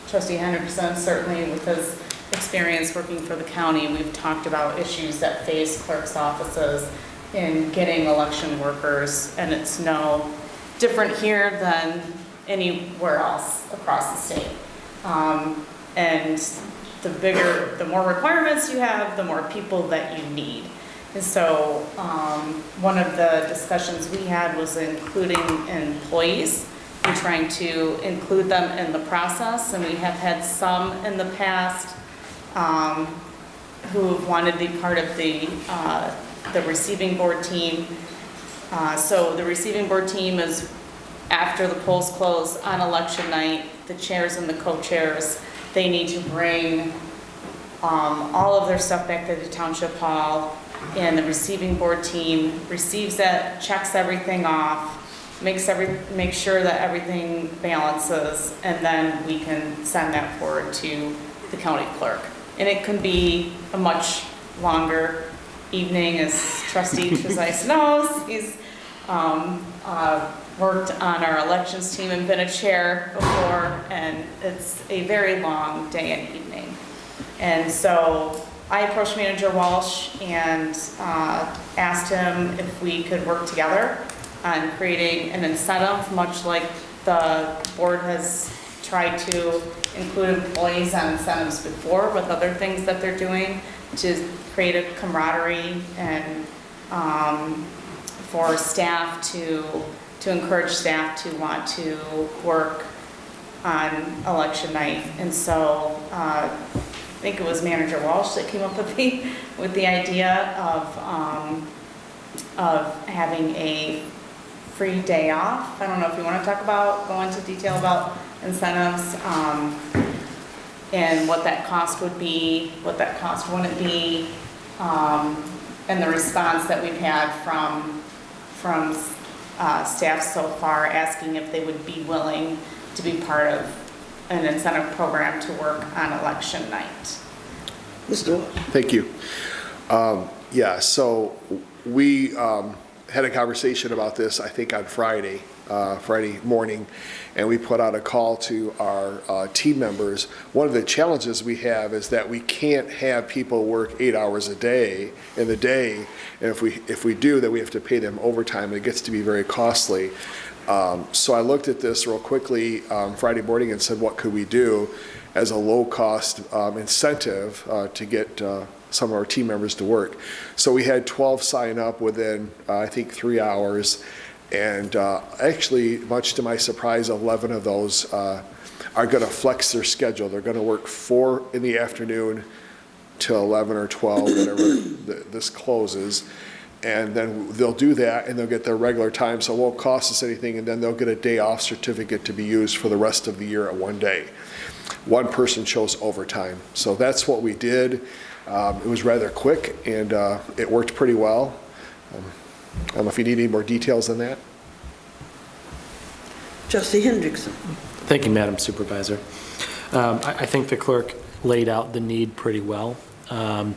Trustee Hendrickson, certainly with his experience working for the county, we've talked about issues that face clerks' offices in getting election workers, and it's no different here than anywhere else across the state. And the more requirements you have, the more people that you need. And so one of the discussions we had was including employees and trying to include them in the process. And we have had some in the past who wanted to be part of the receiving board team. So the receiving board team is after the polls close on election night, the chairs and the co-chairs, they need to bring all of their stuff back to the township hall, and the receiving board team receives that, checks everything off, make sure that everything balances, and then we can send that forward to the county clerk. And it can be a much longer evening, as Trustee Trezise knows. He's worked on our elections team and been a chair before, and it's a very long day and evening. And so I approached Manager Walsh and asked him if we could work together on creating an incentive, much like the board has tried to include employees on incentives before with other things that they're doing, to create a camaraderie and for staff to encourage staff to want to work on election night. And so I think it was Manager Walsh that came up with the idea of having a free day off. I don't know if you want to go into detail about incentives and what that cost would be, what that cost wouldn't be, and the response that we've had from staff so far, asking if they would be willing to be part of an incentive program to work on election night. Mr. Walsh. Thank you. Yeah, so we had a conversation about this, I think, on Friday, Friday morning, and we put out a call to our team members. One of the challenges we have is that we can't have people work 8 hours a day in the day, and if we do, then we have to pay them overtime, and it gets to be very costly. So I looked at this real quickly Friday morning and said, what could we do as a low-cost incentive to get some of our team members to work? So we had 12 sign up within, I think, 3 hours. And actually, much to my surprise, 11 of those are going to flex their schedule. They're going to work 4 in the afternoon till 11 or 12, whenever this closes. And then they'll do that, and they'll get their regular time, so it won't cost us anything. And then they'll get a day off certificate to be used for the rest of the year at one day. One person chose overtime. So that's what we did. It was rather quick, and it worked pretty well. I don't know if you need any more details than that. Trustee Hendrickson. Thank you, Madam Supervisor. I think the clerk laid out the need pretty well. In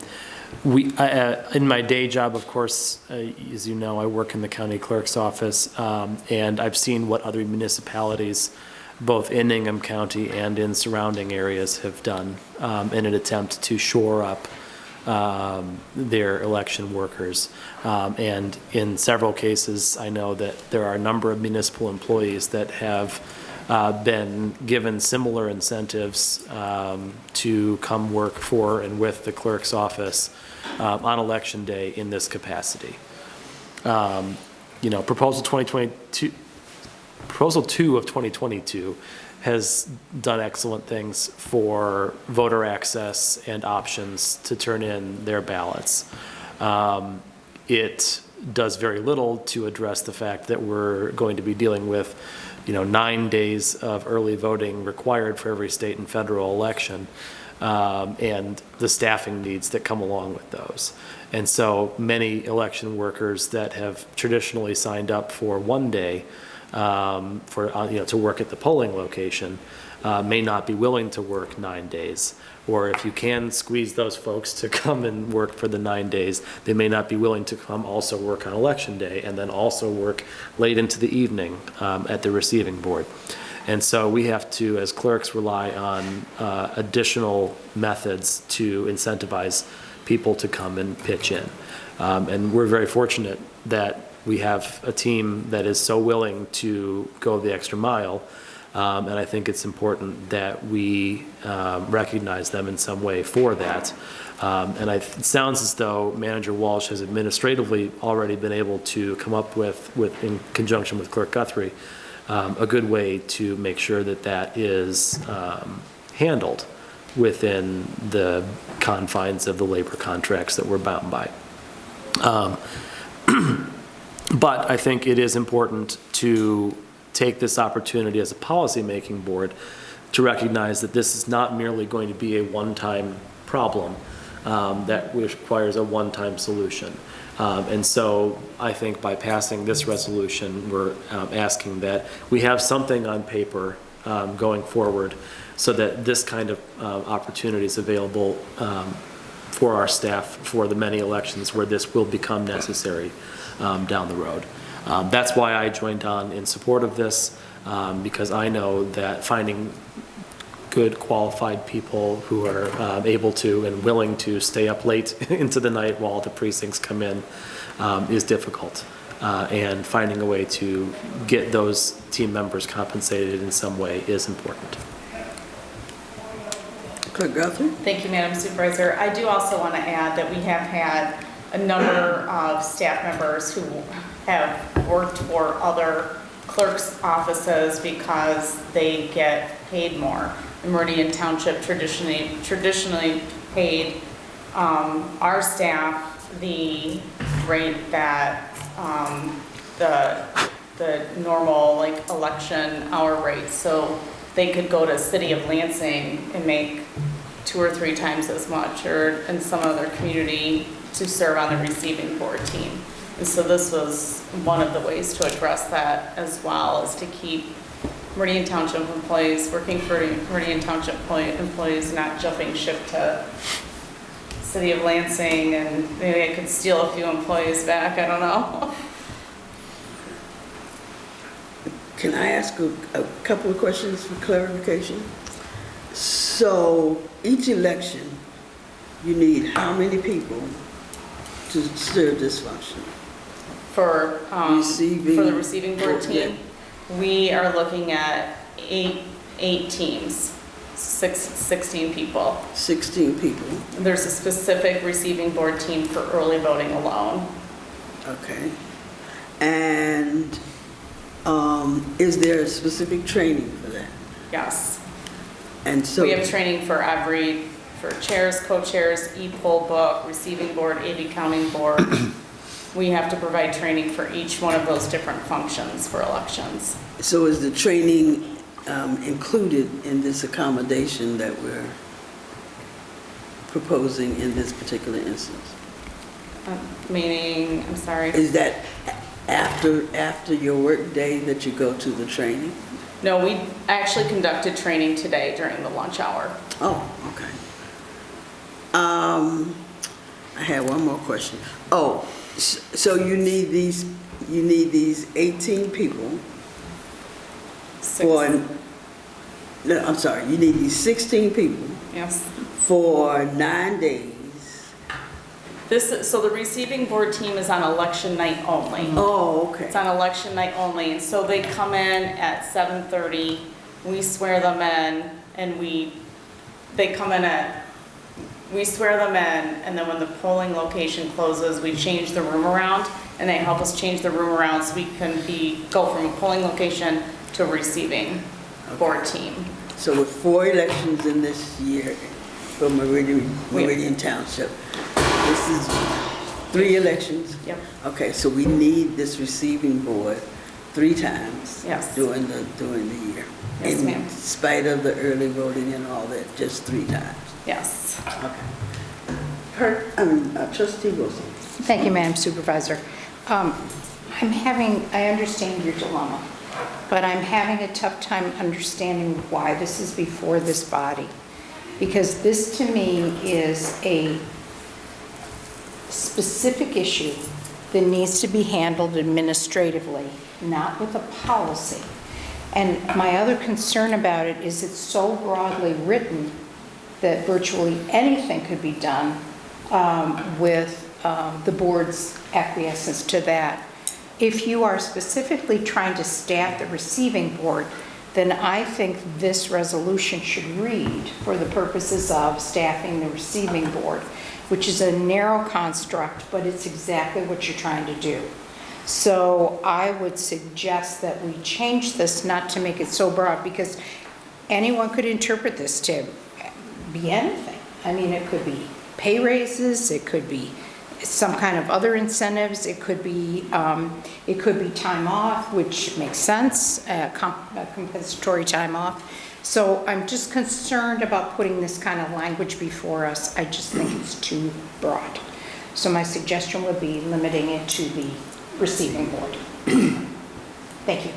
my day job, of course, as you know, I work in the county clerk's office, and I've seen what other municipalities, both in Ingham County and in surrounding areas, have done in an attempt to shore up their election workers. And in several cases, I know that there are a number of municipal employees that have been given similar incentives to come work for and with the clerk's office on election day in this capacity. Proposal 2 of 2022 has done excellent things for voter access and options to turn in their ballots. It does very little to address the fact that we're going to be dealing with 9 days of early voting required for every state and federal election, and the staffing needs that come along with those. And so many election workers that have traditionally signed up for one day to work at the polling location may not be willing to work 9 days. Or if you can squeeze those folks to come and work for the 9 days, they may not be willing to come also work on election day and then also work late into the evening at the receiving board. And so we have to, as clerks, rely on additional methods to incentivize people to come and pitch in. And we're very fortunate that we have a team that is so willing to go the extra mile. And I think it's important that we recognize them in some way for that. And it sounds as though Manager Walsh has administratively already been able to come up with in conjunction with Clerk Guthrie, a good way to make sure that that is handled within the confines of the labor contracts that we're bound by. But I think it is important to take this opportunity as a policy-making board to recognize that this is not merely going to be a one-time problem that requires a one-time solution. And so I think by passing this resolution, we're asking that we have something on paper going forward so that this kind of opportunity is available for our staff for the many elections where this will become necessary down the road. That's why I joined on in support of this, because I know that finding good qualified people who are able to and willing to stay up late into the night while the precincts come in is difficult. And finding a way to get those team members compensated in some way is important. Clerk Guthrie. Thank you, Madam Supervisor. I do also want to add that we have had a number of staff members who have worked for other clerks' offices because they get paid more. Meridian Township traditionally paid our staff the rate that the normal election hour rate. So they could go to City of Lansing and make 2 or 3 times as much, or in some other community to serve on the receiving board team. And so this was one of the ways to address that, as well as to keep Meridian Township employees working for Meridian Township employees, not jumping ship to City of Lansing, and maybe I could steal a few employees back, I don't know. Can I ask a couple of questions for clarification? So each election, you need how many people to serve this function? For the receiving board Yeah. team, we are looking at eight teams, 16 people. 16 people. There's a specific receiving board team for early voting alone. Okay. And is there a specific training for that? Yes. And so We have training for chairs, co-chairs, e-poll book, receiving board, AV counting board. We have to provide training for each one of those different functions for elections. So is the training included in this accommodation that we're proposing in this particular instance? Meaning, I'm sorry? Is that after your work day that you go to the training? No, we actually conducted training today during the lunch hour. Oh, okay. I had one more question. Oh, so you need these 18 people no, I'm sorry, you need these 16 people. Yes. For 9 days. So the receiving board team is on election night only. Oh, okay. It's on election night only, and so they come in at 7:30, we swear them in, and we swear them in, and then when the polling location closes, we change the room around, and they help us change the room around so we can go from a polling location to a receiving board team. So with 4 elections in this year for Meridian Township, this is 3 elections? Yep. Okay, so we need this receiving board 3 times. Yes. During the year. Yes, ma'am. In spite of the early voting and all that, just 3 times. Yes. Okay. Trustee Wilson. Thank you, Madam Supervisor. I understand your dilemma, but I'm having a tough time understanding why this is before this body. Because this, to me, is a specific issue that needs to be handled administratively, not with a policy. And my other concern about it is it's so broadly written that virtually anything could be done with the board's acquiescence to that. If you are specifically trying to staff the receiving board, then I think this resolution should read for the purposes of staffing the receiving board, which is a narrow construct, but it's exactly what you're trying to do. So I would suggest that we change this, not to make it so broad, because anyone could interpret this to be anything. I mean, it could be pay raises, it could be some kind of other incentives, it could be time off, which makes sense, compensatory time off. So I'm just concerned about putting this kind of language before us. I just think it's too broad. So my suggestion would be limiting it to the receiving board. Thank you.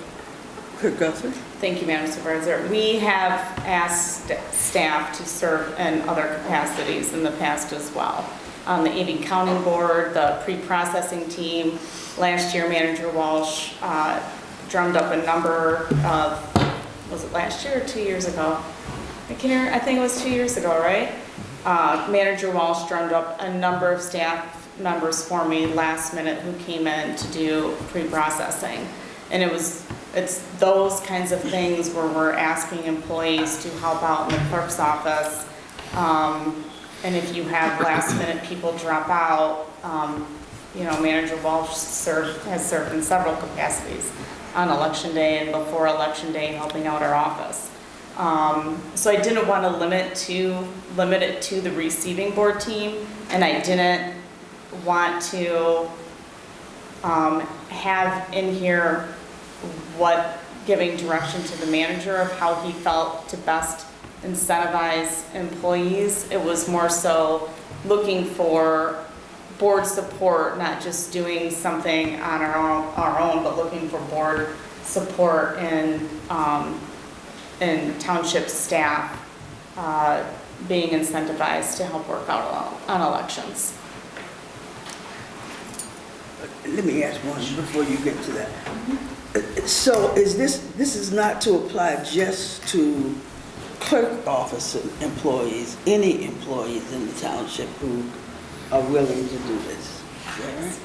Clerk Guthrie. Thank you, Madam Supervisor. We have asked staff to serve in other capacities in the past as well. On the AV counting board, the pre-processing team, last year Manager Walsh drummed up a number of, was it last year or 2 years ago? I think it was 2 years ago, right? Manager Walsh drummed up a number of staff members for me last minute who came in to do pre-processing. And it's those kinds of things where we're asking employees to help out in the clerk's office. And if you have last minute people drop out, Manager Walsh has served in several capacities on election day and before election day helping out our office. So I didn't want to limit it to the receiving board team, and I didn't want to have in here giving direction to the manager of how he felt to best incentivize employees. It was more so looking for board support, not just doing something on our own, but looking for board support in township staff being incentivized to help work out on elections. Let me ask one before you get to that. So is this is not to apply just to clerk office employees, any employees in the township who are willing to do this? Is that right?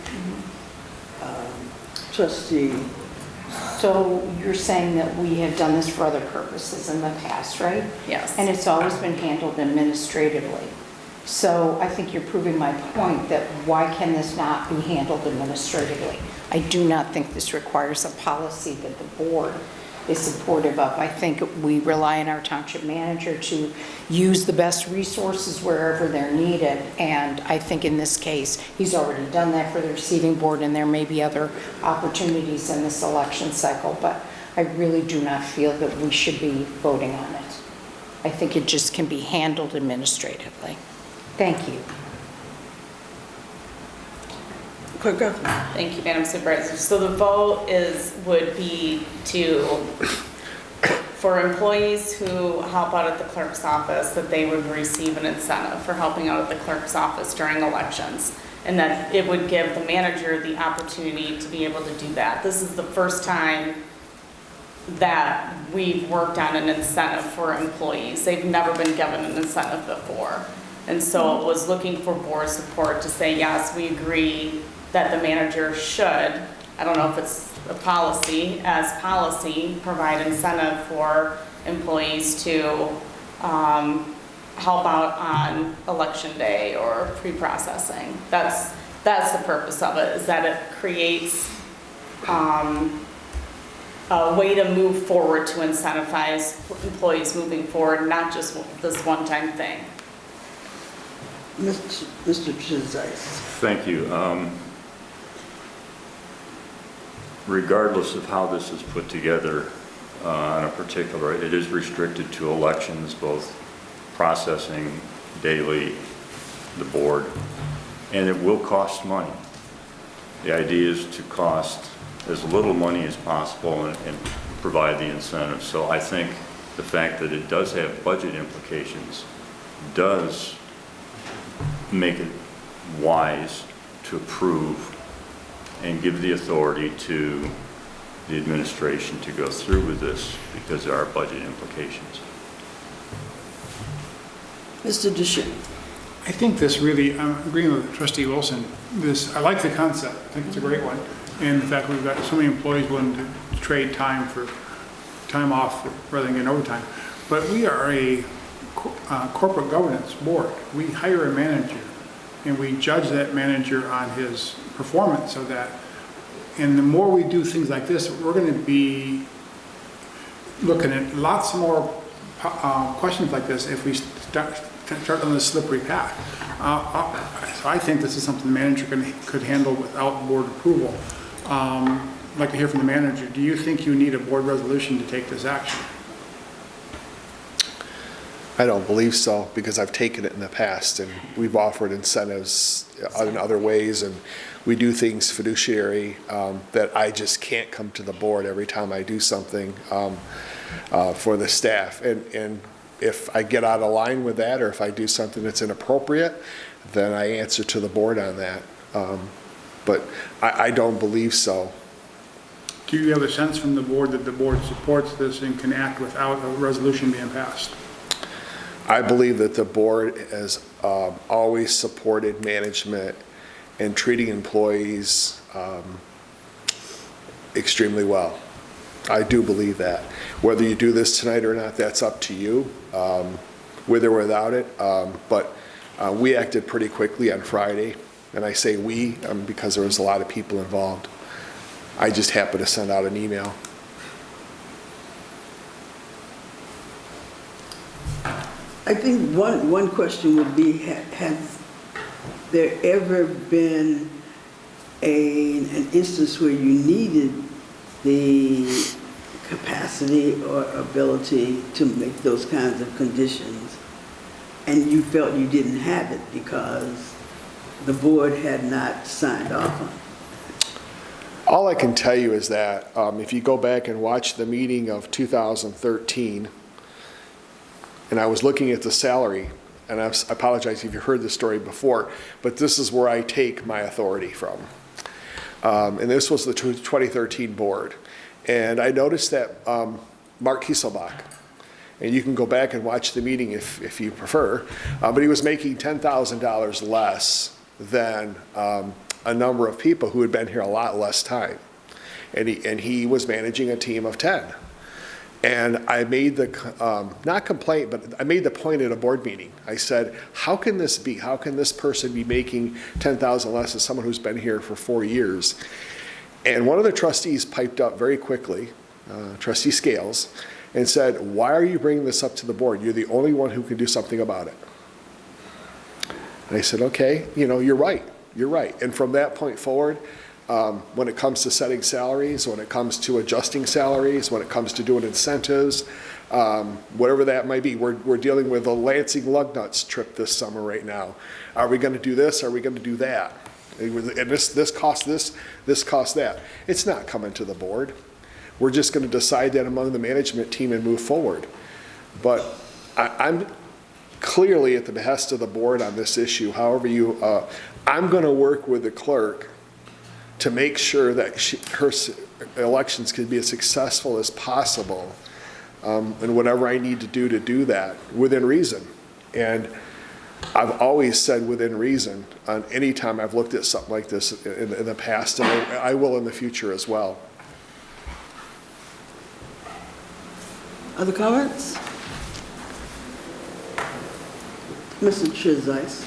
Trustee. So you're saying that we have done this for other purposes in the past, right? Yes. And it's always been handled administratively. So I think you're proving my point that why can this not be handled administratively? I do not think this requires a policy that the board is supportive of. I think we rely on our township manager to use the best resources wherever they're needed. And I think in this case, he's already done that for the receiving board, and there may be other opportunities in this election cycle, but I really do not feel that we should be voting on it. I think it just can be handled administratively. Thank you. Clerk Guthrie. Thank you, Madam Supervisor. So the vote would be for employees who help out at the clerk's office, that they would receive an incentive for helping out at the clerk's office during elections. And that it would give the manager the opportunity to be able to do that. This is the first time that we've worked on an incentive for employees. They've never been given an incentive before. And so it was looking for board support to say, yes, we agree that the manager should, I don't know if it's a policy, as policy, provide incentive for employees to help out on election day or pre-processing. That's the purpose of it, is that it creates a way to move forward to incentivize employees moving forward, not just this one-time thing. Mr. Trezise. Thank you. Regardless of how this is put together on a particular, it is restricted to elections, both processing daily, the board, and it will cost money. The idea is to cost as little money as possible and provide the incentive. So I think the fact that it does have budget implications does make it wise to approve and give the authority to the administration to go through with this because there are budget implications. Mr. Duchesne. I think this really, I'm agreeing with Trustee Wilson. I like the concept. I think it's a great one. And the fact we've got so many employees willing to trade time for time off rather than getting overtime. But we are a corporate governance board. We hire a manager and we judge that manager on his performance of that. And the more we do things like this, we're going to be looking at lots more questions like this if we start on this slippery path. So I think this is something the manager could handle without board approval. I'd like to hear from the manager. Do you think you need a board resolution to take this action? I don't believe so, because I've taken it in the past, and we've offered incentives in other ways, and we do things fiduciary that I just can't come to the board every time I do something for the staff. And if I get out of line with that, or if I do something that's inappropriate, then I answer to the board on that. But I don't believe so. Do you have a sense from the board that the board supports this and can act without a resolution being passed? I believe that the board has always supported management and treating employees extremely well. I do believe that. Whether you do this tonight or not, that's up to you, with or without it. But we acted pretty quickly on Friday, and I say we because there was a lot of people involved. I just happened to send out an email. I think one question would be, has there ever been an instance where you needed the capacity or ability to make those kinds of conditions and you felt you didn't have it because the board had not signed off on it? All I can tell you is that if you go back and watch the meeting of 2013, and I was looking at the salary, and I apologize if you've heard this story before, but this is where I take my authority from. And this was the 2013 board. And I noticed that Mark Kieselbach, and you can go back and watch the meeting if you prefer, but he was making $10,000 less than a number of people who had been here a lot less time. And he was managing a team of 10. And I made the, not complaint, but I made the point at a board meeting. I said, how can this be? How can this person be making $10,000 less than someone who's been here for 4 years? And one of the trustees piped up very quickly, Trustee Scales, and said, why are you bringing this up to the board? You're the only one who can do something about it. And I said, okay, you're right. You're right. And from that point forward, when it comes to setting salaries, when it comes to adjusting salaries, when it comes to doing incentives, whatever that might be, we're dealing with a Lansing Lugnuts trip this summer right now. Are we going to do this? Are we going to do that? And this costs this costs that. It's not coming to the board. We're just going to decide that among the management team and move forward. But I'm clearly at the behest of the board on this issue. However, I'm going to work with the clerk to make sure that her elections can be as successful as possible, and whatever I need to do that within reason. And I've always said within reason on any time I've looked at something like this in the past, and I will in the future as well. Other comments? Mr. Trezise?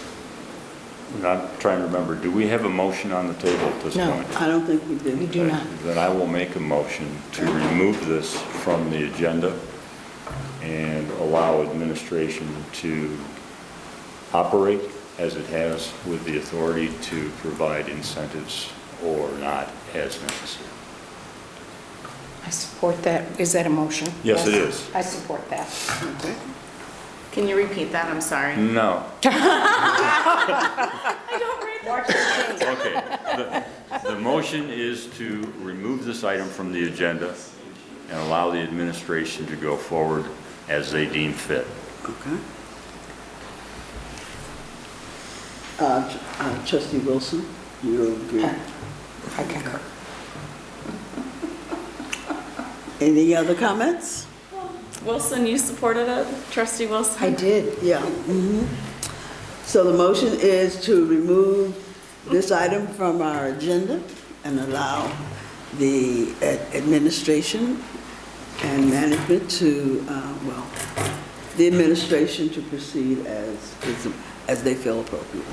I'm not trying to remember, do we have a motion on the table at this point? No, I don't think we do. We do not. Then I will make a motion to remove this from the agenda and allow administration to operate as it has with the authority to provide incentives or not as necessary. I support that. Is that a motion? Yes, it is. I support that. Okay. Can you repeat that? I'm sorry. No. I don't read that. Okay. The motion is to remove this item from the agenda and allow the administration to go forward as they deem fit. Okay. Trustee Wilson, you agree? I concur. Any other comments? Wilson, you supported it? Trustee Wilson? I did. Yeah. So the motion is to remove this item from our agenda and allow the administration and management to, the administration to proceed as they feel appropriate.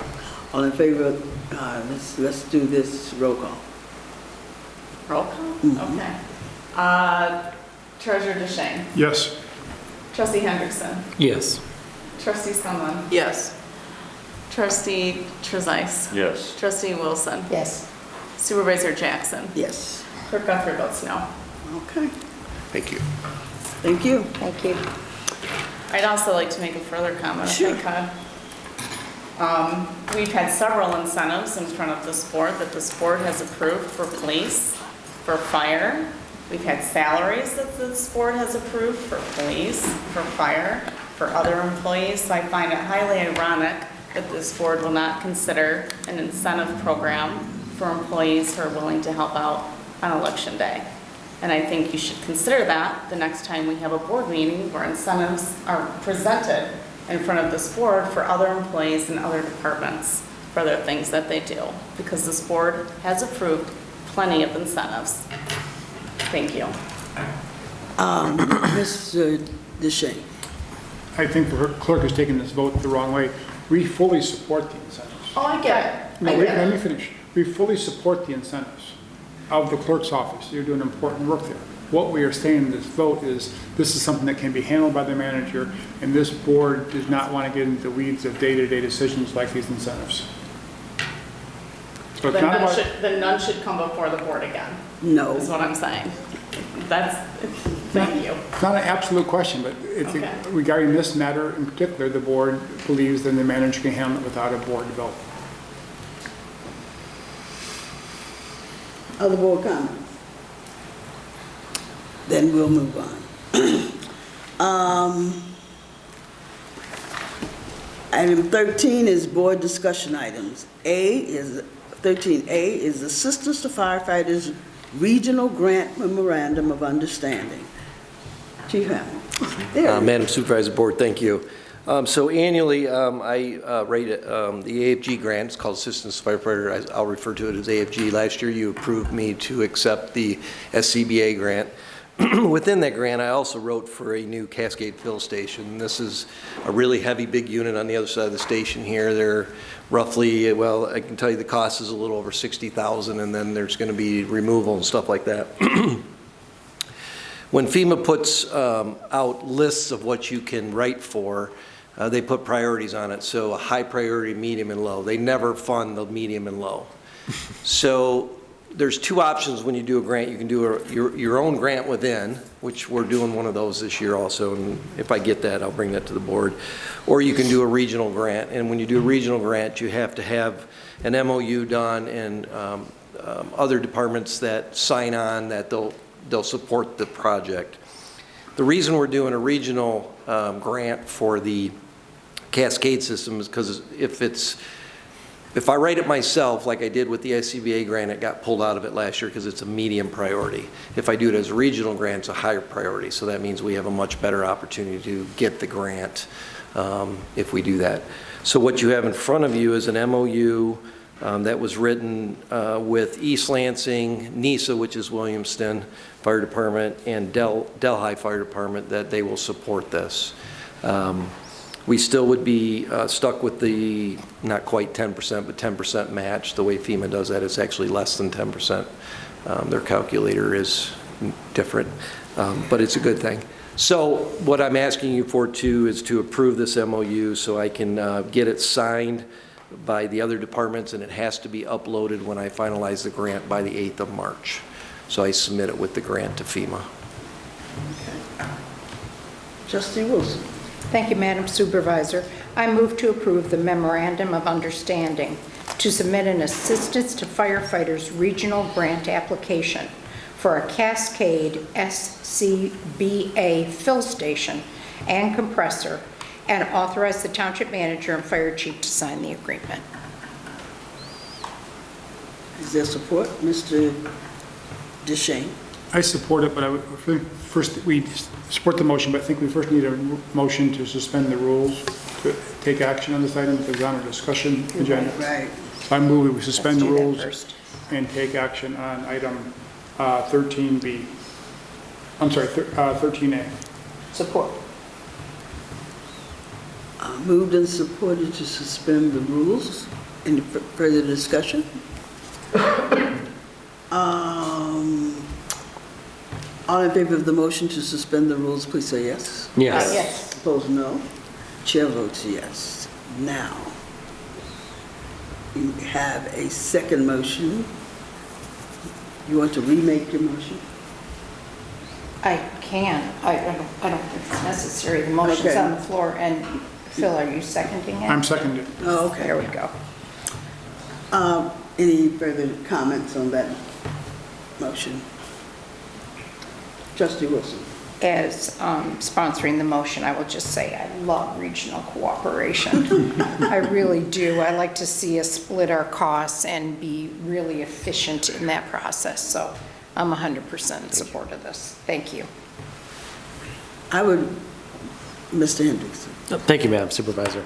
All in favor, let's do this roll call. Roll call? Okay. Treasurer DeShane? Yes. Trustee Hendrickson? Yes. Trustee Sunland? Yes. Trustee Trezise? Yes. Trustee Wilson? Yes. Supervisor Jackson? Yes. Clerk Guthrie votes no. Okay. Thank you. Thank you. Thank you. I'd also like to make a further comment, Sure. if I could. We've had several incentives in front of this board that this board has approved for police, for fire. We've had salaries that this board has approved for police, for fire, for other employees. So I find it highly ironic that this board will not consider an incentive program for employees who are willing to help out on election day. And I think you should consider that the next time we have a board meeting where incentives are presented in front of this board for other employees in other departments for other things that they do. Because this board has approved plenty of incentives. Thank you. Mr. DeShane. I think the clerk has taken this vote the wrong way. We fully support the incentives. Oh, I get it. No, wait, let me finish. We fully support the incentives of the clerk's office. You're doing important work there. What we are saying in this vote is this is something that can be handled by the manager, and this board does not want to get into the weeds of day-to-day decisions like these incentives. So it's not about... Then none should come before the board again. No. Is what I'm saying. Thank you. It's not an absolute question, but it's regarding this matter in particular, the board believes that the manager can handle it without a board vote. Other board comments? Then we'll move on. Item 13 is board discussion items. A is 13A is Assistance to Firefighters Regional Grant Memorandum of Understanding. Chief Hamel. There. Madam Supervisor Board, thank you. So annually, I rate the AFG grant. It's called Assistance Firefighter. I'll refer to it as AFG. Last year, you approved me to accept the SCBA grant. Within that grant, I also wrote for a new Cascade fill station. This is a really heavy, big unit on the other side of the station here. They're roughly, well, I can tell you the cost is a little over $60,000, and then there's going to be removal and stuff like that. When FEMA puts out lists of what you can write for, they put priorities on it. So a high priority, medium, and low. They never fund the medium and low. So there's two options when you do a grant. You can do your own grant within, which we're doing one of those this year also, and if I get that, I'll bring that to the board. Or you can do a regional grant, and when you do a regional grant, you have to have an MOU done and other departments that sign on that they'll support the project. The reason we're doing a regional grant for the Cascade system is because if I write it myself, like I did with the SCBA grant, it got pulled out of it last year because it's a medium priority. If I do it as a regional grant, it's a higher priority. So that means we have a much better opportunity to get the grant if we do that. So what you have in front of you is an MOU that was written with East Lansing, NISA, which is Williamston Fire Department, and Delhi Fire Department, that they will support this. We still would be stuck with the, not quite 10%, but 10% match. The way FEMA does that, it's actually less than 10%. Their calculator is different, but it's a good thing. So what I'm asking you for too is to approve this MOU so I can get it signed by the other departments, and it has to be uploaded when I finalize the grant by the 8th of March. So I submit it with the grant to FEMA. Okay. Trustee Wilson. Thank you, Madam Supervisor. I move to approve the Memorandum of Understanding to submit an Assistance to Firefighters Regional Grant application for a Cascade SCBA fill station and compressor, and authorize the Township Manager and Fire Chief to sign the agreement. Is there support? Mr. Deshane. I support it, but I would, first, we support the motion, but I think we first need a motion to suspend the rules to take action on this item because it's on our discussion agenda. Right. I move we suspend the rules and take action on item 13B. I'm sorry, 13A. Support. Moved and supported to suspend the rules. Any further discussion? All in favor of the motion to suspend the rules, please say yes. Yes. Yes. Opposed, no. Chair votes yes. Now, you have a second motion. You want to remake your motion? I can. I don't think it's necessary. The motion's Okay. on the floor, and Phil, are you seconding it? I'm seconding it. Oh, okay. There we go. Any further comments on that motion? Trustee Wilson. As sponsoring the motion, I will just say I love regional cooperation. I really do. I like to see us split our costs and be really efficient in that process. So I'm 100% in support of this. Thank you. I would, Mr. Hendrickson. Thank you, Madam Supervisor.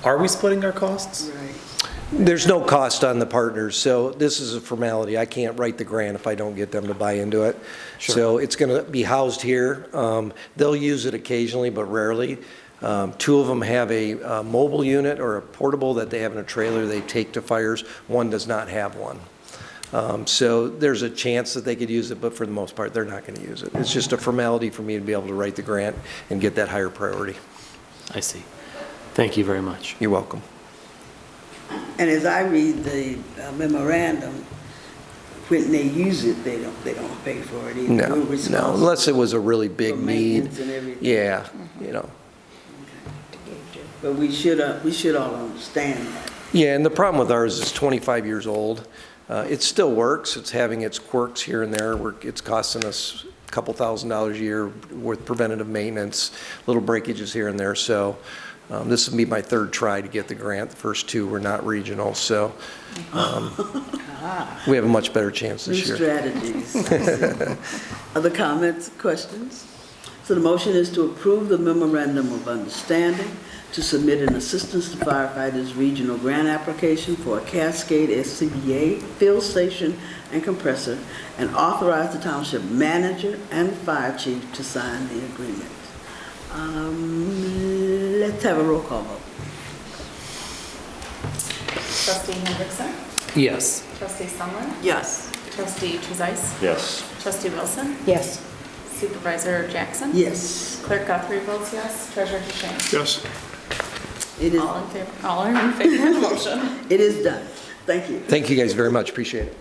Are we splitting our costs? Right. There's no cost on the partners, so this is a formality. I can't write the grant if I don't get them to buy into it. Sure. So it's going to be housed here. They'll use it occasionally, but rarely. Two of them have a mobile unit or a portable that they have in a trailer they take to fires. One does not have one. So there's a chance that they could use it, but for the most part, they're not going to use it. It's just a formality for me to be able to write the grant and get that higher priority. I see. Thank you very much. You're welcome. And as I read the memorandum, when they use it, they don't pay for it either. No, We're no, responsible unless it was a really big for need. maintenance and everything. Yeah, you know. But we should all understand that. Yeah, and the problem with ours is 25 years old. It still works. It's having its quirks here and there. It's costing us a couple $1,000s a year with preventative maintenance, little breakages here and there. So This will be my third try to get the grant. The first two were not regional, so we have a much better chance this year. New strategies. Other comments, questions? So the motion is to approve the memorandum of understanding to submit an Assistance to Firefighters Regional Grant application for a Cascade SCBA field station and compressor, and authorize the township manager and fire chief to sign the agreement. Let's have a roll call vote. Trustee Hendrickson? Yes. Trustee Sumlin? Yes. Trustee Trezise? Yes. Trustee Wilson? Yes. Supervisor Jackson? Yes. Clerk Guthrie votes yes. Treasurer Duchesne? Yes. It is, All in favor of the motion? it is done. Thank you. Thank you guys very much. Appreciate it.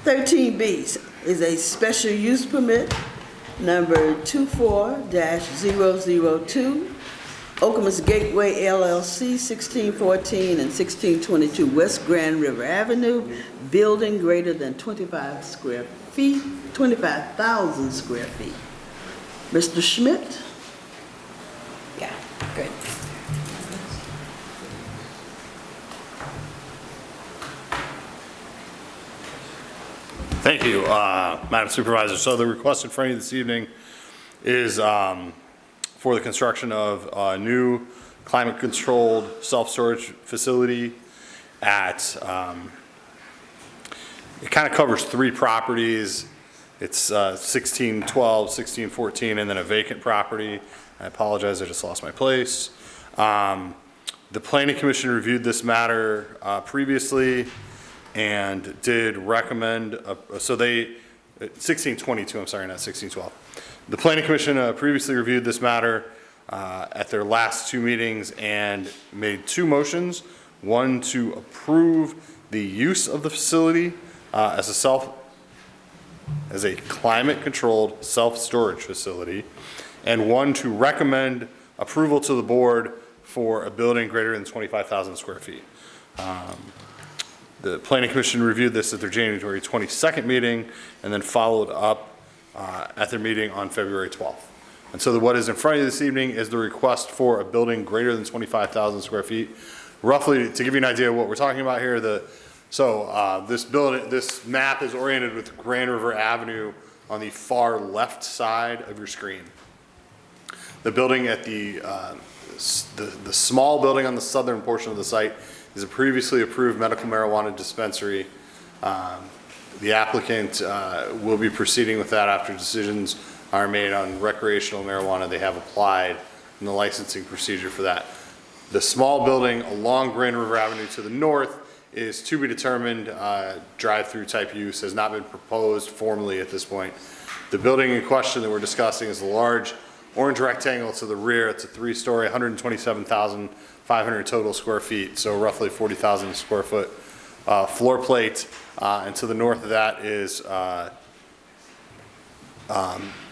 13B is a special use permit number 24-002, Okemos Gateway LLC, 1614 and 1622 West Grand River Avenue, building greater than 25,000 square feet. Mr. Schmidt? Yeah, good. Thank you, Madam Supervisor. So the request in front of you this evening is for the construction of a new climate-controlled self-storage facility at, it kind of covers 3 properties. It's 1612, 1614, and then a vacant property. I apologize, I just lost my place. The Planning Commission reviewed this matter previously and did recommend, 1622, I'm sorry, not 1612. The Planning Commission previously reviewed this matter at their last 2 meetings and made 2 motions. One to approve the use of the facility as a climate-controlled self-storage facility, and one to recommend approval to the board for a building greater than 25,000 square feet. The Planning Commission reviewed this at their January 22nd meeting and then followed up at their meeting on February 12th. And so what is in front of you this evening is the request for a building greater than 25,000 square feet. Roughly, to give you an idea of what we're talking about here, this map is oriented with Grand River Avenue on the far left side of your screen. The building at the small building on the southern portion of the site is a previously approved medical marijuana dispensary. The applicant will be proceeding with that after decisions are made on recreational marijuana. They have applied in the licensing procedure for that. The small building along Grand River Avenue to the north is to be determined. Drive-through type use has not been proposed formally at this point. The building in question that we're discussing is the large orange rectangle to the rear. It's a 3-story, 127,500 total square feet, so roughly 40,000 square foot floor plate. And to the north of that is a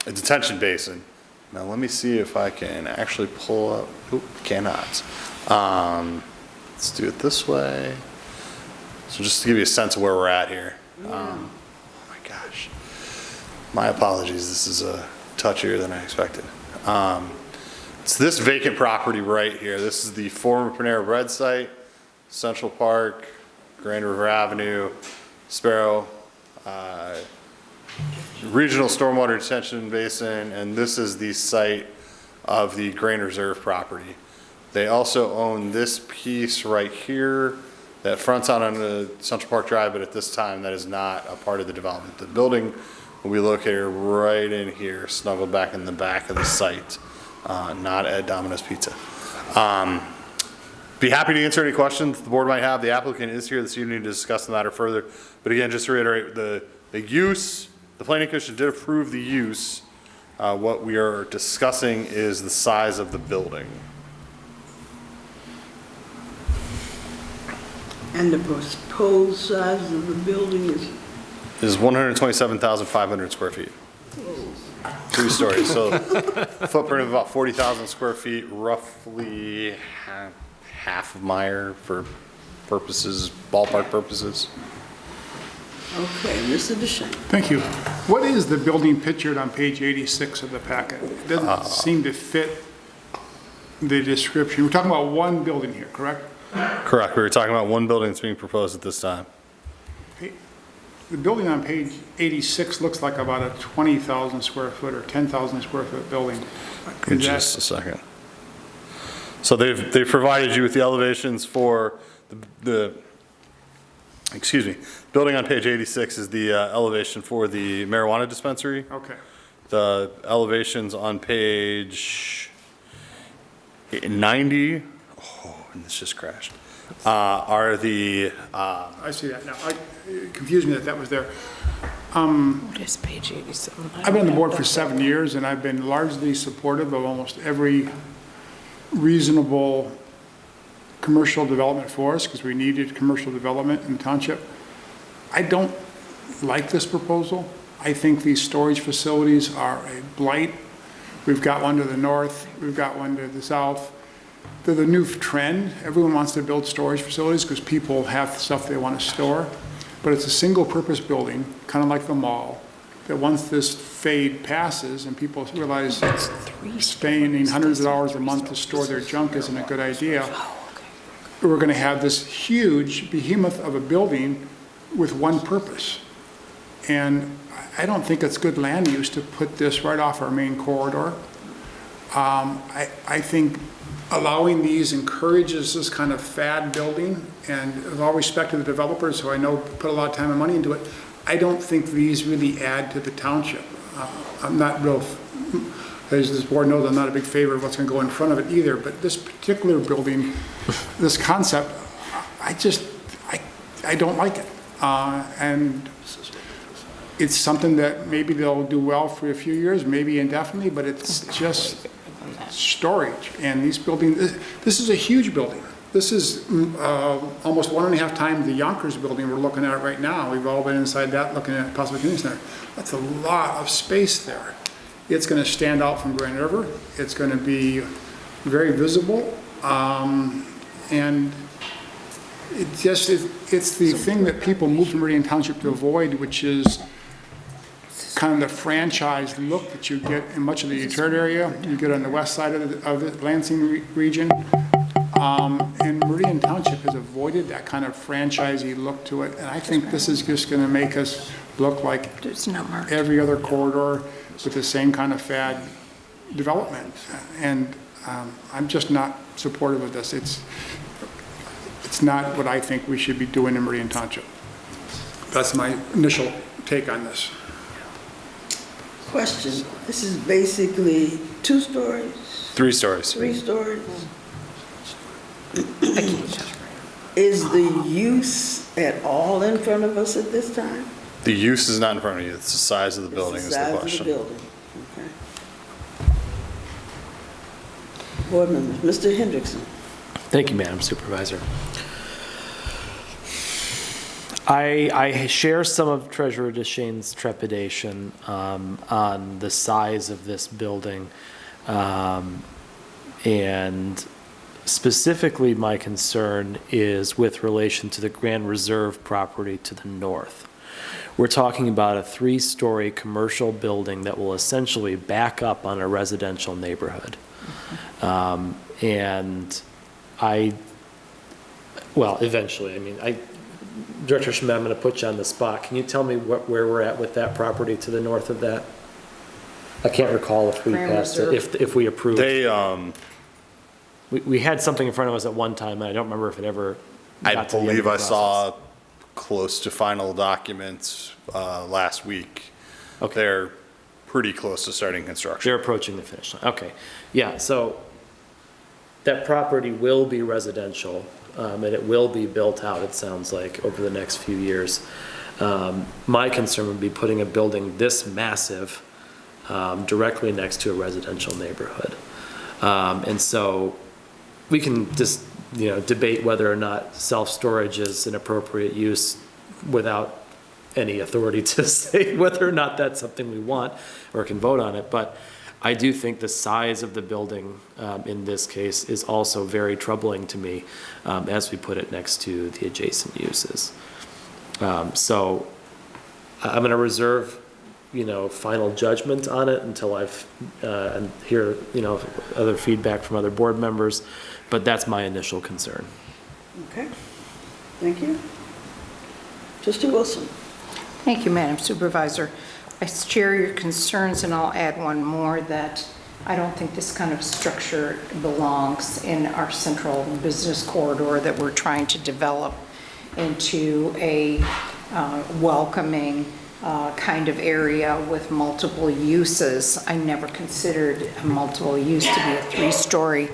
detention basin. Now let me see if I can actually pull up. Oop, cannot. Let's do it this way. So just to give you a sense of where we're at here. Oh my gosh. My apologies, this is touchier than I expected. It's this vacant property right here. This is the former Panera Bread site, Central Park, Grand River Avenue, Sparrow, Regional Stormwater Detention Basin, and this is the site of the Grain Reserve property. They also own this piece right here that fronts out on the Central Park Drive, but at this time that is not a part of the development. The building will be located right in here, snuggled back in the back of the site, not at Domino's Pizza. Be happy to answer any questions the board might have. The applicant is here this evening to discuss the matter further. But again, just to reiterate, the use, the Planning Commission did approve the use. What we are discussing is the size of the building. And the proposed size of the building is 127,500 square feet. 3 stories, so footprint of about 40,000 square feet, roughly half of Meyer for purposes, ballpark purposes. Okay, Mr. Duchesne. Thank you. What is the building pictured on page 86 of the packet? It doesn't seem to fit the description. We're talking about one building here, correct? Correct. We were talking about one building that's being proposed at this time. The building on page 86 looks like about a 20,000 square foot or 10,000 square foot building. In just a second. So they've provided you with the elevations for excuse me, building on page 86 is the elevation for the marijuana dispensary. Okay. The elevations on page 90, oh, and this just crashed, are the... I see that now. It confused me that was there. What is page 87? I've been on the board for 7 years, and I've been largely supportive of almost every reasonable commercial development for us, because we needed commercial development in the township. I don't like this proposal. I think these storage facilities are a blight. We've got one to the north, we've got one to the south. They're the new trend. Everyone wants to build storage facilities because people have stuff they want to store. But it's a single-purpose building, kind of like the mall, that once this fade passes and people realize spending hundreds of dollars a month to store their junk isn't a good idea, we're going to have this huge behemoth of a building with one purpose. And I don't think it's good land use to put this right off our main corridor. I think allowing these encourages this kind of fad building, and with all respect to the developers who I know put a lot of time and money into it, I don't think these really add to the township. I'm not real, as this board knows, I'm not a big favor of what's going to go in front of it either, but this particular building, this concept, I don't like it. And it's something that maybe they'll do well for a few years, maybe indefinitely, but it's just storage. And these buildings, this is a huge building. This is almost 1.5 times the Yonkers building we're looking at right now. We've all been inside that looking at possible community center. That's a lot of space there. It's going to stand out from Grand River. It's going to be very visible. And it's the thing that people move from Meridian Township to avoid, which is kind of the franchise look that you get in much of the Detroit area. You get on the west side of the Lansing region. And Meridian Township has avoided that kind of franchisey look to it. And I think this is just going to make us look like every other corridor with the same kind of fad development. And I'm just not supportive of this. It's not what I think we should be doing in Meridian Township. That's my initial take on this. Question, this is basically 2 stories? 3 stories. 3 stories? Is the use at all in front of us at this time? The use is not in front of you. It's the size of the building is the question. Size of the building, okay. Board members, Mr. Hendrickson. Thank you, Madam Supervisor. I share some of Treasurer DeShane's trepidation on the size of this building, and specifically my concern is with relation to the Grand Reserve property to the north. We're talking about a 3-story commercial building that will essentially back up on a residential neighborhood. And eventually, I mean, Director Schmidt, I'm going to put you on the spot. Can you tell me where we're at with that property to the north of that? I can't recall if we passed it, if we approved. We had something in front of us at one time, and I don't remember if it ever got to the end of the process. I saw close to final documents last week. Okay. They're pretty close to starting construction. They're approaching the finish line. Okay. Yeah, so that property will be residential, and it will be built out, it sounds like, over the next few years. My concern would be putting a building this massive directly next to a residential neighborhood. And so we can just, debate whether or not self-storage is an appropriate use without any authority to say whether or not that's something we want or can vote on it. But I do think the size of the building in this case is also very troubling to me as we put it next to the adjacent uses. So I'm going to reserve final judgment on it until I've, and hear, other feedback from other board members, but that's my initial concern. Okay, thank you. Trustee Wilson. Thank you, Madam Supervisor. I share your concerns, and I'll add one more, that I don't think this kind of structure belongs in our central business corridor that we're trying to develop into a welcoming kind of area with multiple uses. I never considered a multiple use to be a 3-story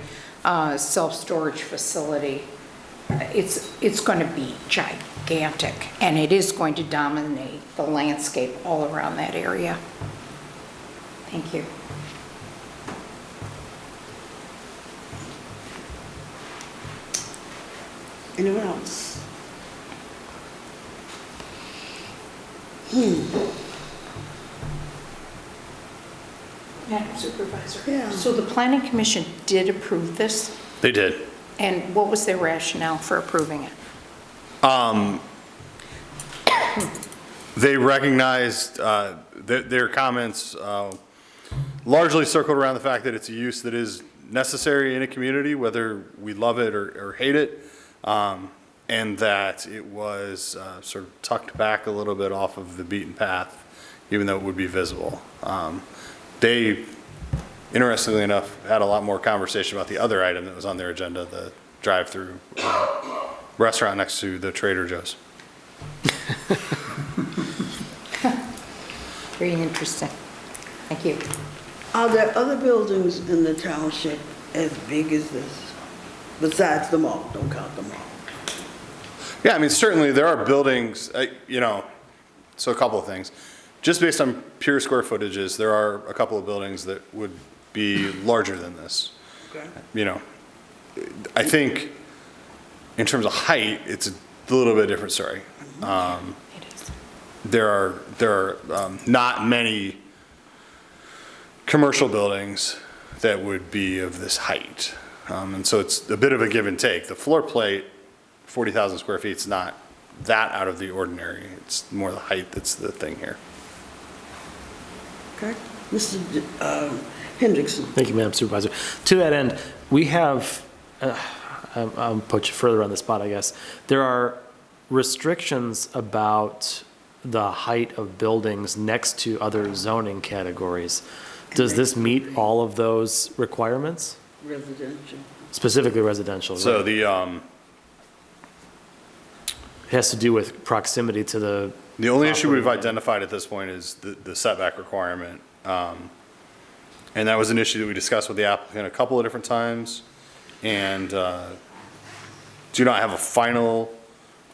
self-storage facility. It's going to be gigantic, and it is going to dominate the landscape all around that area. Thank you. Anyone else? Madam Supervisor. Yeah. So the Planning Commission did approve this, They did. and what was their rationale for approving it? They recognized their comments largely circled around the fact that it's a use that is necessary in a community, whether we love it or hate it, and that it was sort of tucked back a little bit off of the beaten path, even though it would be visible. They, interestingly enough, had a lot more conversation about the other item that was on their agenda, the drive-through restaurant next to the Trader Joe's. Very interesting. Thank you. Are there other buildings in the township as big as this? Besides the mall, don't count the mall. Yeah, I mean, certainly there are buildings, so a couple of things. Just based on pure square footages, there are a couple of buildings that would be larger than this. Okay. I think in terms of height, it's a little bit different story. There are not many commercial buildings that would be of this height. And so it's a bit of a give and take. The floor plate, 40,000 square feet, is not that out of the ordinary. It's more the height that's the thing here. Okay. Mr. Hendrickson. Thank you, Madam Supervisor. To that end, we have, I'll put you further on the spot, I guess. There are restrictions about the height of buildings next to other zoning categories. Does this meet all of those requirements? Residential. Specifically residential, So right? the It has to do with proximity to the... The only issue we've identified at this point is the setback requirement. And that was an issue that we discussed with the applicant a couple of different times, and do not have a final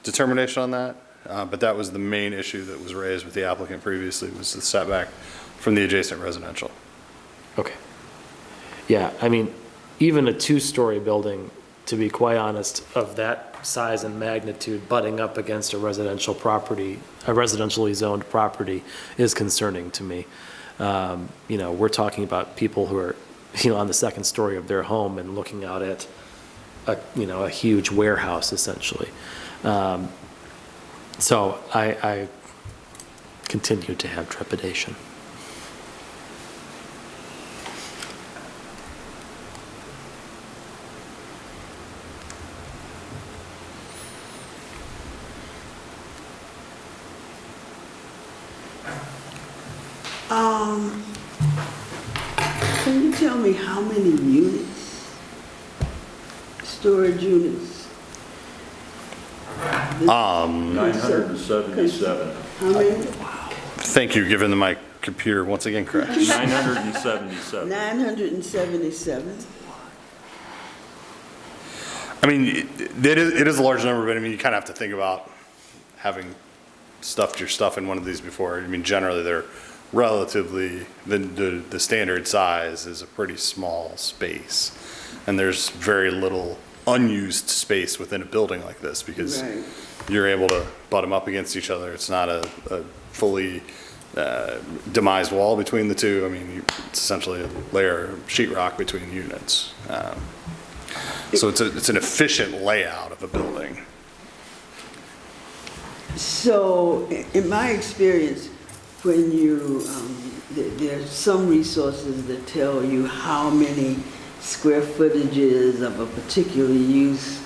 determination on that. But that was the main issue that was raised with the applicant previously, was the setback from the adjacent residential. Okay. Yeah, I mean, even a 2-story building, to be quite honest, of that size and magnitude butting up against a residential property, a residentially zoned property, is concerning to me. We're talking about people who are, on the 2nd story of their home and looking out at a huge warehouse, essentially. So I continue to have trepidation. Can you tell me how many units, storage units? 977. How many? Thank you, given my computer once again correct. 977. 977. I mean, it is a large number, but I mean, you kind of have to think about having stuffed your stuff in one of these before. I mean, generally they're relatively, the standard size is a pretty small space. And there's very little unused space within a building like this because Right. you're able to butt them up against each other. It's not a fully demised wall between the two. I mean, it's essentially a layer of sheetrock between units. So it's an efficient layout of a building. So, in my experience, when you, there's some resources that tell you how many square footages of a particular use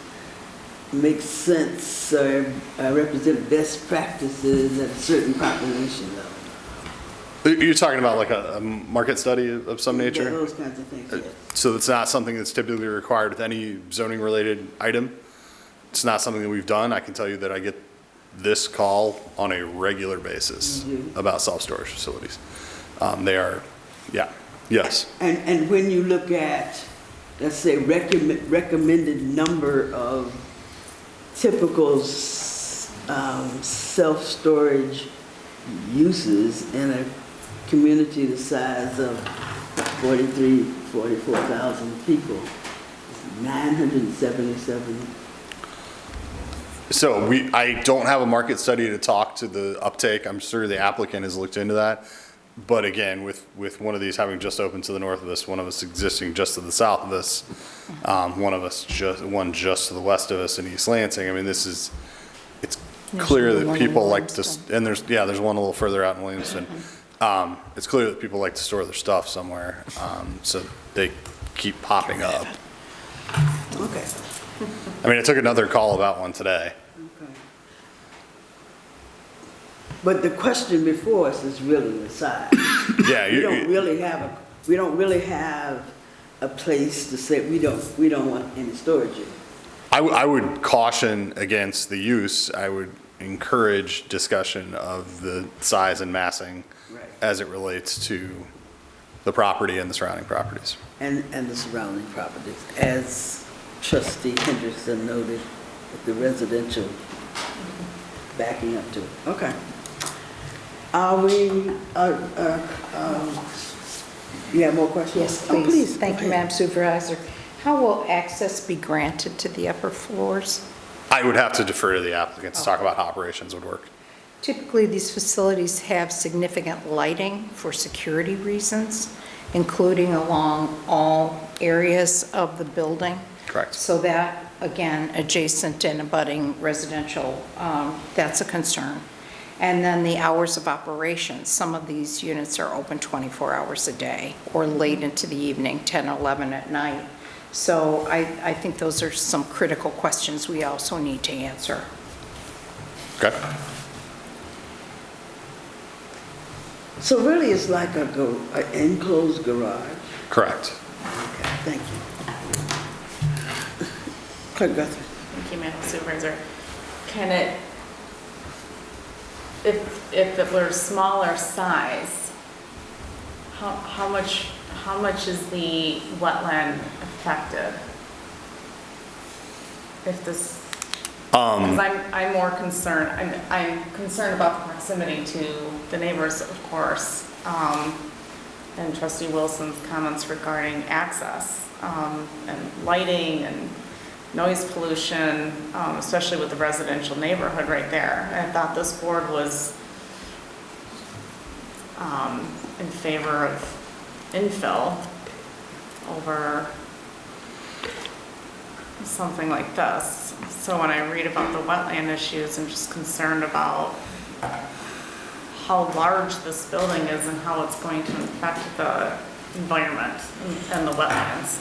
makes sense or represent best practices at a certain population level. You're talking about like a market study of some nature? Yeah, those kinds of things, yes. So it's not something that's typically required with any zoning-related item? It's not something that we've done. I can tell you that I get this call on a regular basis about self-storage facilities. They are, yeah, yes. And when you look at, let's say, recommended number of typical self-storage uses in a community the size of 44,000 people, 977. So I don't have a market study to talk to the uptake. I'm sure the applicant has looked into that. But again, with one of these having just opened to the north of us, one of us existing just to the south of us, one just to the west of us in East Lansing. I mean, it's clear that people like to, and there's one a little further out in Williamston. It's clear that people like to store their stuff somewhere, so they keep popping up. Okay. I mean, I took another call about one today. Okay. But the question before us is really the size. Yeah, we don't really have a place to say we don't want any storage in. I would caution against the use. I would encourage discussion of the size and massing as it relates to the property and the surrounding properties. And the surrounding properties, as Trustee Henderson noted, with the residential backing up to it. Okay. You have more questions? Yes, please. Please. Thank you, Madam Supervisor. How will access be granted to the upper floors? I would have to defer to the applicants to talk about how operations would work. Typically, these facilities have significant lighting for security reasons, including along all areas of the building. Correct. So that, again, adjacent and abutting residential, that's a concern. And then the hours of operation. Some of these units are open 24 hours a day or late into the evening, 10, 11 at night. So I think those are some critical questions we also need to answer. Okay. So really it's like an enclosed garage? Correct. Okay, thank you. Clerk Guthrie. Thank you, Madam Supervisor. Can it, if it were smaller size, how much is the wetland affected? If this, because I'm more concerned, I'm concerned about the proximity to the neighbors, of course, and Trustee Wilson's comments regarding access, and lighting and noise pollution, especially with the residential neighborhood right there. I thought this board was in favor of infill over something like this. So when I read about the wetland issues, I'm just concerned about how large this building is and how it's going to affect the environment and the wetlands.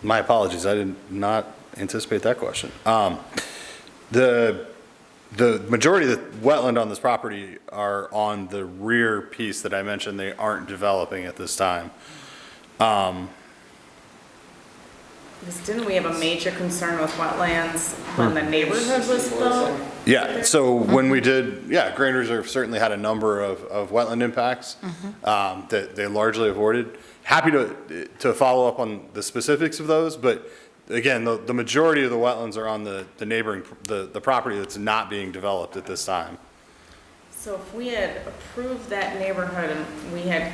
My apologies, I did not anticipate that question. The majority of the wetland on this property are on the rear piece that I mentioned. They aren't developing at this time. Because didn't we have a major concern with wetlands when the neighborhood was built? Yeah, so when we did, Grand Reserve certainly had a number of wetland impacts that they largely avoided. Happy to follow up on the specifics of those, but again, the majority of the wetlands are on the neighboring, the property that's not being developed at this time. So if we had approved that neighborhood and we had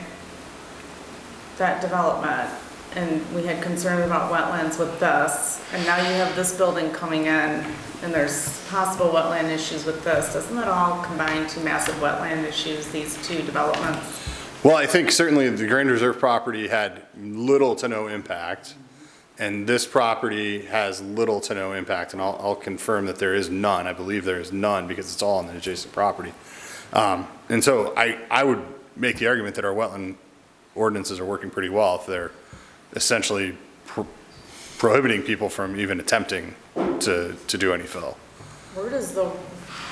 that development and we had concerns about wetlands with this, and now you have this building coming in and there's possible wetland issues with this, doesn't that all combine to massive wetland issues, these two developments? Well, I think certainly the Grand Reserve property had little to no impact, And this property has little to no impact, and I'll confirm that there is none. I believe there is none because it's all on the adjacent property. And so I would make the argument that our wetland ordinances are working pretty well if they're essentially prohibiting people from even attempting to do any fill. Where does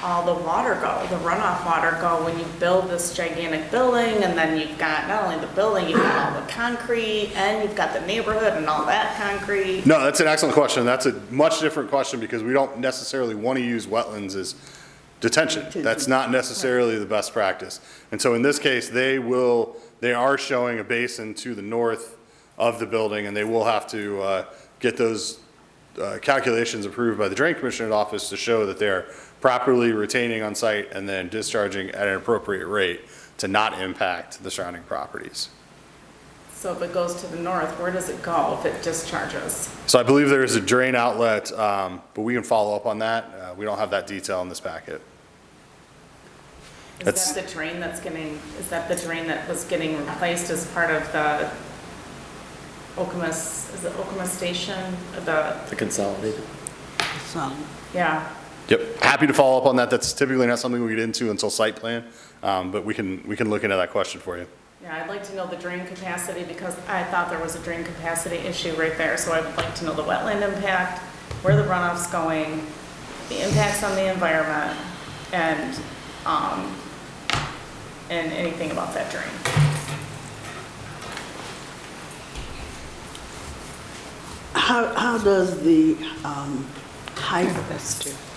all the water go, the runoff water go when you build this gigantic building, and then you've got not only the building, you've got all the concrete, and you've got the neighborhood and all that concrete? No, that's an excellent question. That's a much different question because we don't necessarily want to use wetlands as detention. That's not necessarily the best practice. And so in this case, they are showing a basin to the north of the building, and they will have to get those calculations approved by the Drain Commissioner's office to show that they're properly retaining on site and then discharging at an appropriate rate to not impact the surrounding properties. So if it goes to the north, where does it go if it discharges? So I believe there is a drain outlet, but we can follow up on that. We don't have that detail in this packet. Is that the drain that was getting replaced as part of the Okemos Station? The consolidated. Yeah. Yep, happy to follow up on that. That's typically not something we get into until site plan, but we can look into that question for you. Yeah, I'd like to know the drain capacity because I thought there was a drain capacity issue right there. So I would like to know the wetland impact, where the runoff's going, the impacts on the environment, and anything about that drain. How does the height,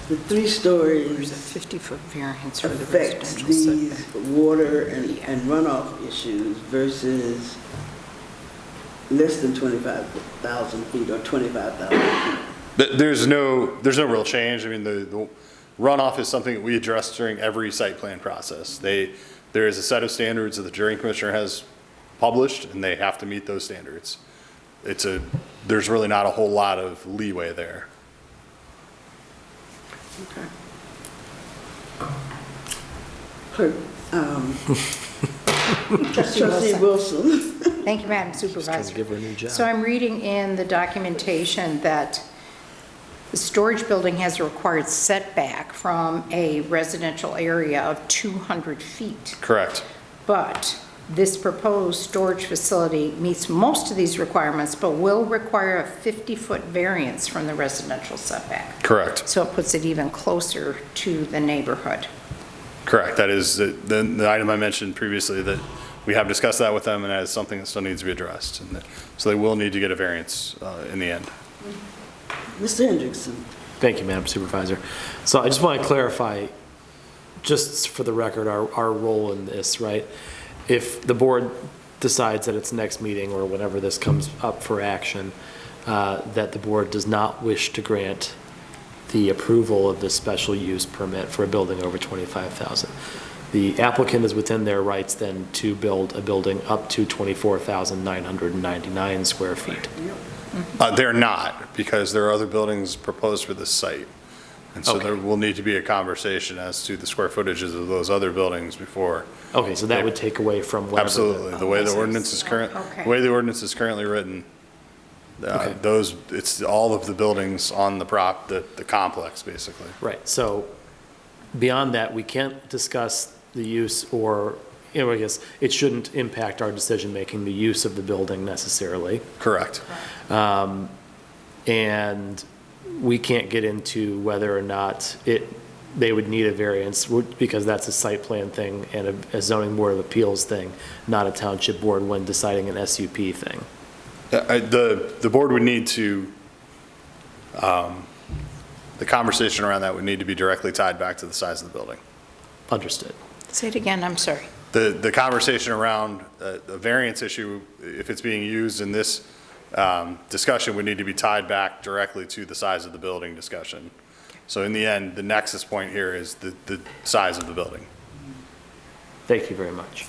the 3 stories, There's a 50-foot variance for the affect residential these setback. water and runoff issues versus less than 25,000 feet or 25,000 feet? There's no real change. I mean, the runoff is something that we address during every site plan process. There is a set of standards that the Drain Commissioner has published, and they have to meet those standards. There's really not a whole lot of leeway there. Okay. Clerk, Trustee Wilson. Thank you, Madam Supervisor. Give her a new job. So I'm reading in the documentation that the storage building has a required setback from a residential area of 200 feet. Correct. But this proposed storage facility meets most of these requirements, but will require a 50-foot variance from the residential setback. Correct. So it puts it even closer to the neighborhood. Correct. That is the item I mentioned previously, that we have discussed that with them, and that is something that still needs to be addressed. So they will need to get a variance in the end. Mr. Hendrickson. Thank you, Madam Supervisor. So I just want to clarify, just for the record, our role in this, right? If the board decides at its next meeting or whenever this comes up for action, that the board does not wish to grant the approval of this special use permit for a building over 25,000, the applicant is within their rights then to build a building up to 24,999 square feet. They're not, because there are other buildings proposed for this site. And so there will need to be a conversation as to the square footages of those other buildings before. Okay, so that would take away from whatever. Absolutely. The way the ordinance is currently written, it's all of the buildings on the complex, basically. Right, so beyond that, we can't discuss the use or, I guess it shouldn't impact our decision-making, the use of the building necessarily. Correct. And we can't get into whether or not they would need a variance, because that's a site plan thing and a zoning board of appeals thing, not a township board when deciding an SUP thing. The board would need to, the conversation around that would need to be directly tied back to the size of the building. Understood. Say it again, I'm sorry. The conversation around a variance issue, if it's being used in this discussion, would need to be tied back directly to the size of the building discussion. So in the end, the nexus point here is the size of the building. Thank you very much.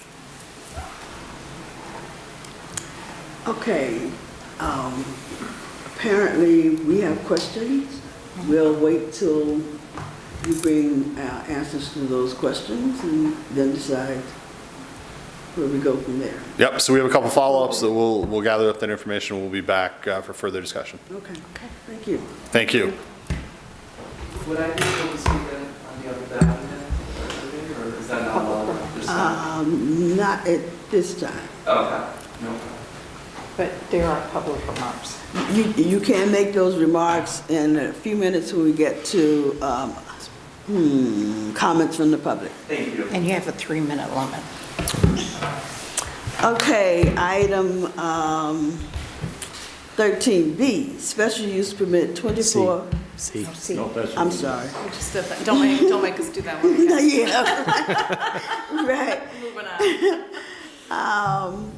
Okay, apparently we have questions. We'll wait till you bring answers to those questions and then decide where we go from there. Yep, so we have a couple follow-ups that we'll gather up that information. We'll be back for further discussion. Okay, thank you. Thank you. Would I be able to see that on the other document, or is that not allowed this time? Not at this time. Okay, no. But there are public remarks. You can make those remarks in a few minutes when we get to comments from the public. Thank you. And you have a 3-minute limit. Okay, item 13B, special use permit 24. C. C. No, that's- I'm sorry. We just did that. Don't make us do that one again. Yeah, right. Moving on.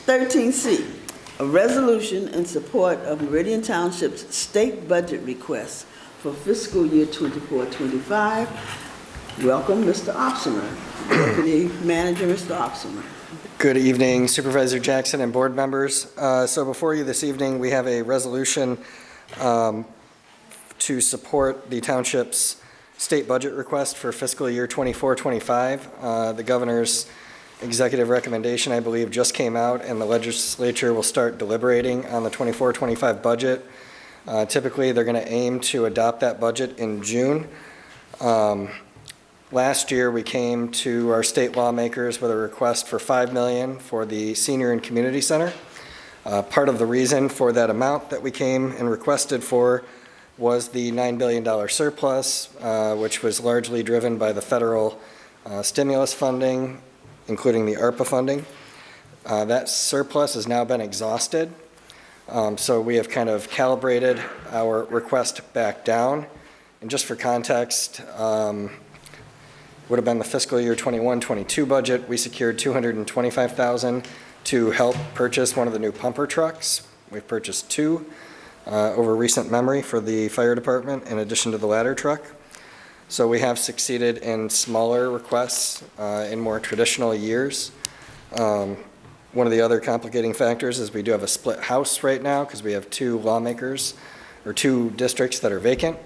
13C, a resolution in support of Meridian Township's state budget request for fiscal year 24-25. Welcome, Mr. Opsimer, Deputy Manager, Mr. Opsimer. Good evening, Supervisor Jackson and board members. So before you this evening, we have a resolution to support the township's state budget request for fiscal year 24-25. The governor's executive recommendation, I believe, just came out, and the legislature will start deliberating on the 24-25 budget. Typically, they're going to aim to adopt that budget in June. Last year, we came to our state lawmakers with a request for $5 million for the Senior and Community Center. Part of the reason for that amount that we came and requested for was the $9 billion surplus, which was largely driven by the federal stimulus funding, including the ARPA funding. That surplus has now been exhausted, so we have kind of calibrated our request back down. And just for context, would have been the fiscal year 21-22 budget. We secured $225,000 to help purchase one of the new pumper trucks. We've purchased 2 over recent memory for the fire department, in addition to the ladder truck. So we have succeeded in smaller requests in more traditional years. One of the other complicating factors is we do have a split house right now because we have 2 lawmakers, or 2 districts that are vacant,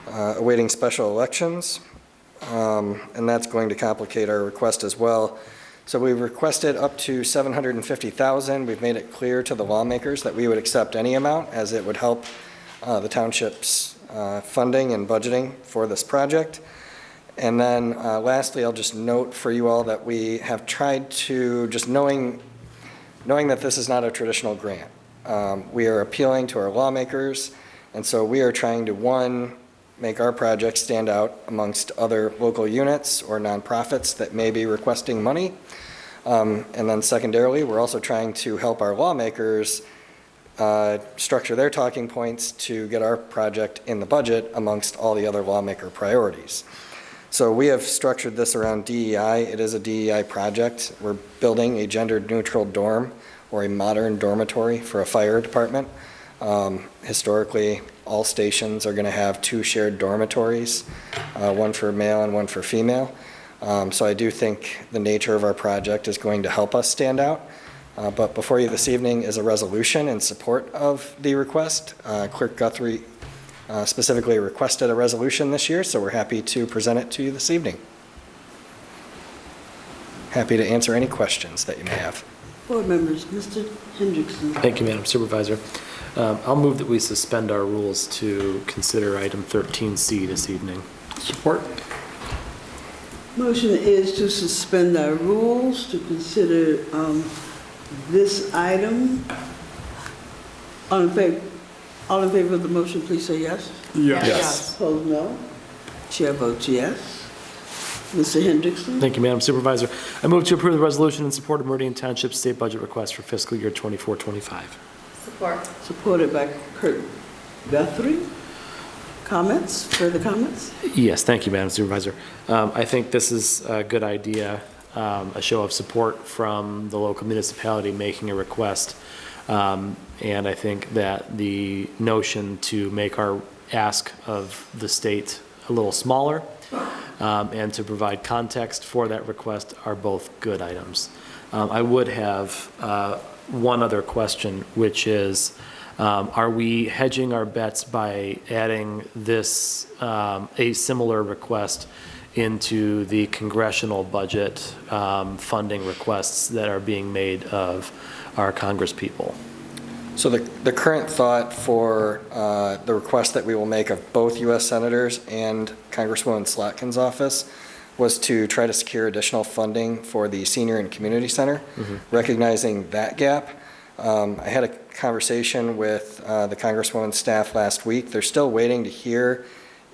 awaiting special elections. And that's going to complicate our request as well. So we've requested up to $750,000. We've made it clear to the lawmakers that we would accept any amount, as it would help the township's funding and budgeting for this project. And then lastly, I'll just note for you all that we have tried to, just knowing that this is not a traditional grant, we are appealing to our lawmakers, and so we are trying to, one, make our project stand out amongst other local units or nonprofits that may be requesting money. And then secondarily, we're also trying to help our lawmakers structure their talking points to get our project in the budget amongst all the other lawmaker priorities. So we have structured this around DEI. It is a DEI project. We're building a gender-neutral dorm, or a modern dormitory for a fire department. Historically, all stations are going to have 2 shared dormitories, one for male and one for female. So I do think the nature of our project is going to help us stand out. But before you this evening is a resolution in support of the request. Clerk Guthrie specifically requested a resolution this year, so we're happy to present it to you this evening. Happy to answer any questions that you may have. Board members, Mr. Hendrickson. Thank you, Madam Supervisor. I'll move that we suspend our rules to consider item 13C this evening. Support. Motion is to suspend our rules to consider this item. All in favor of the motion, please say yes. Yes. Yes. Opposed, no. Chair votes yes. Mr. Hendrickson. Thank you, Madam Supervisor. I move to approve the resolution in support of Meridian Township state budget request for fiscal year 24-25. Support. Supported by Clerk Guthrie. Comments? Further comments? Yes, thank you, Madam Supervisor. I think this is a good idea, a show of support from the local municipality making a request. And I think that the notion to make our ask of the state a little smaller and to provide context for that request are both good items. I would have one other question, which is Are we hedging our bets by adding this, a similar request into the congressional budget funding requests that are being made of our congresspeople? So the current thought for the request that we will make of both U.S. Senators and Congresswoman Slotkin's office was to try to secure additional funding for the Senior and Community Center, recognizing that gap. I had a conversation with the Congresswoman's staff last week. They're still waiting to hear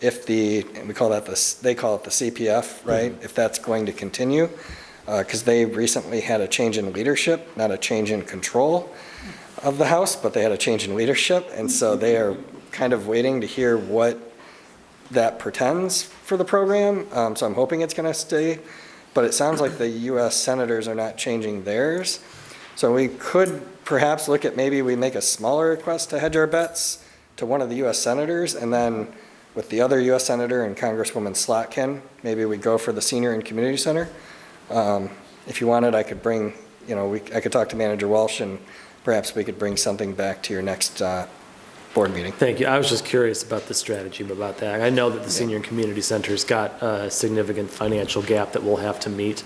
if they call it the CPF, right? If that's going to continue, because they recently had a change in leadership, not a change in control of the House, but they had a change in leadership, and so they are kind of waiting to hear what that portends for the program. So I'm hoping it's going to stay, but it sounds like the U.S. Senators are not changing theirs. So we could perhaps look at maybe we make a smaller request to hedge our bets to one of the U.S. Senators, and then with the other U.S. Senator and Congresswoman Slotkin, maybe we go for the Senior and Community Center. If you wanted, I could bring, I could talk to Manager Walsh, and perhaps we could bring something back to your next board meeting. Thank you. I was just curious about the strategy about that. I know that the Senior and Community Center's got a significant financial gap that we'll have to meet.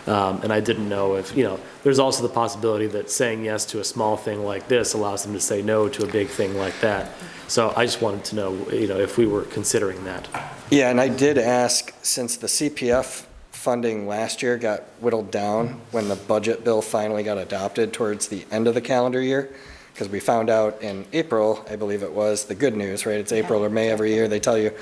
And I didn't know if, there's also the possibility that saying yes to a small thing like this allows them to say no to a big thing like that. So I just wanted to know, if we were considering that. Yeah, and I did ask, since the CPF funding last year got whittled down when the budget bill finally got adopted towards the end of the calendar year, because we found out in April, I believe it was, the good news, right? It's April or May every year, they tell you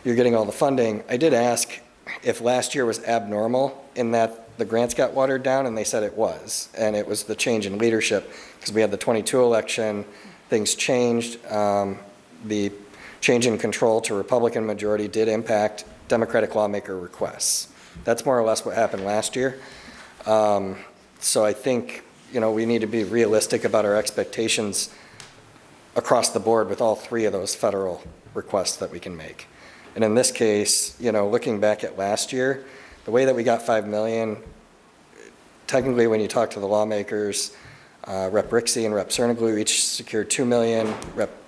you're getting all the funding. I did ask if last year was abnormal in that the grants got watered down, and they said it was. And it was the change in leadership, because we had the 22 election, things changed. The change in control to Republican majority did impact Democratic lawmaker requests. That's more or less what happened last year. So I think, we need to be realistic about our expectations across the board with all three of those federal requests that we can make. And in this case, looking back at last year, the way that we got $5 million, technically when you talk to the lawmakers, Rep. Rixey and Rep. Cerniglu each secured $2 million,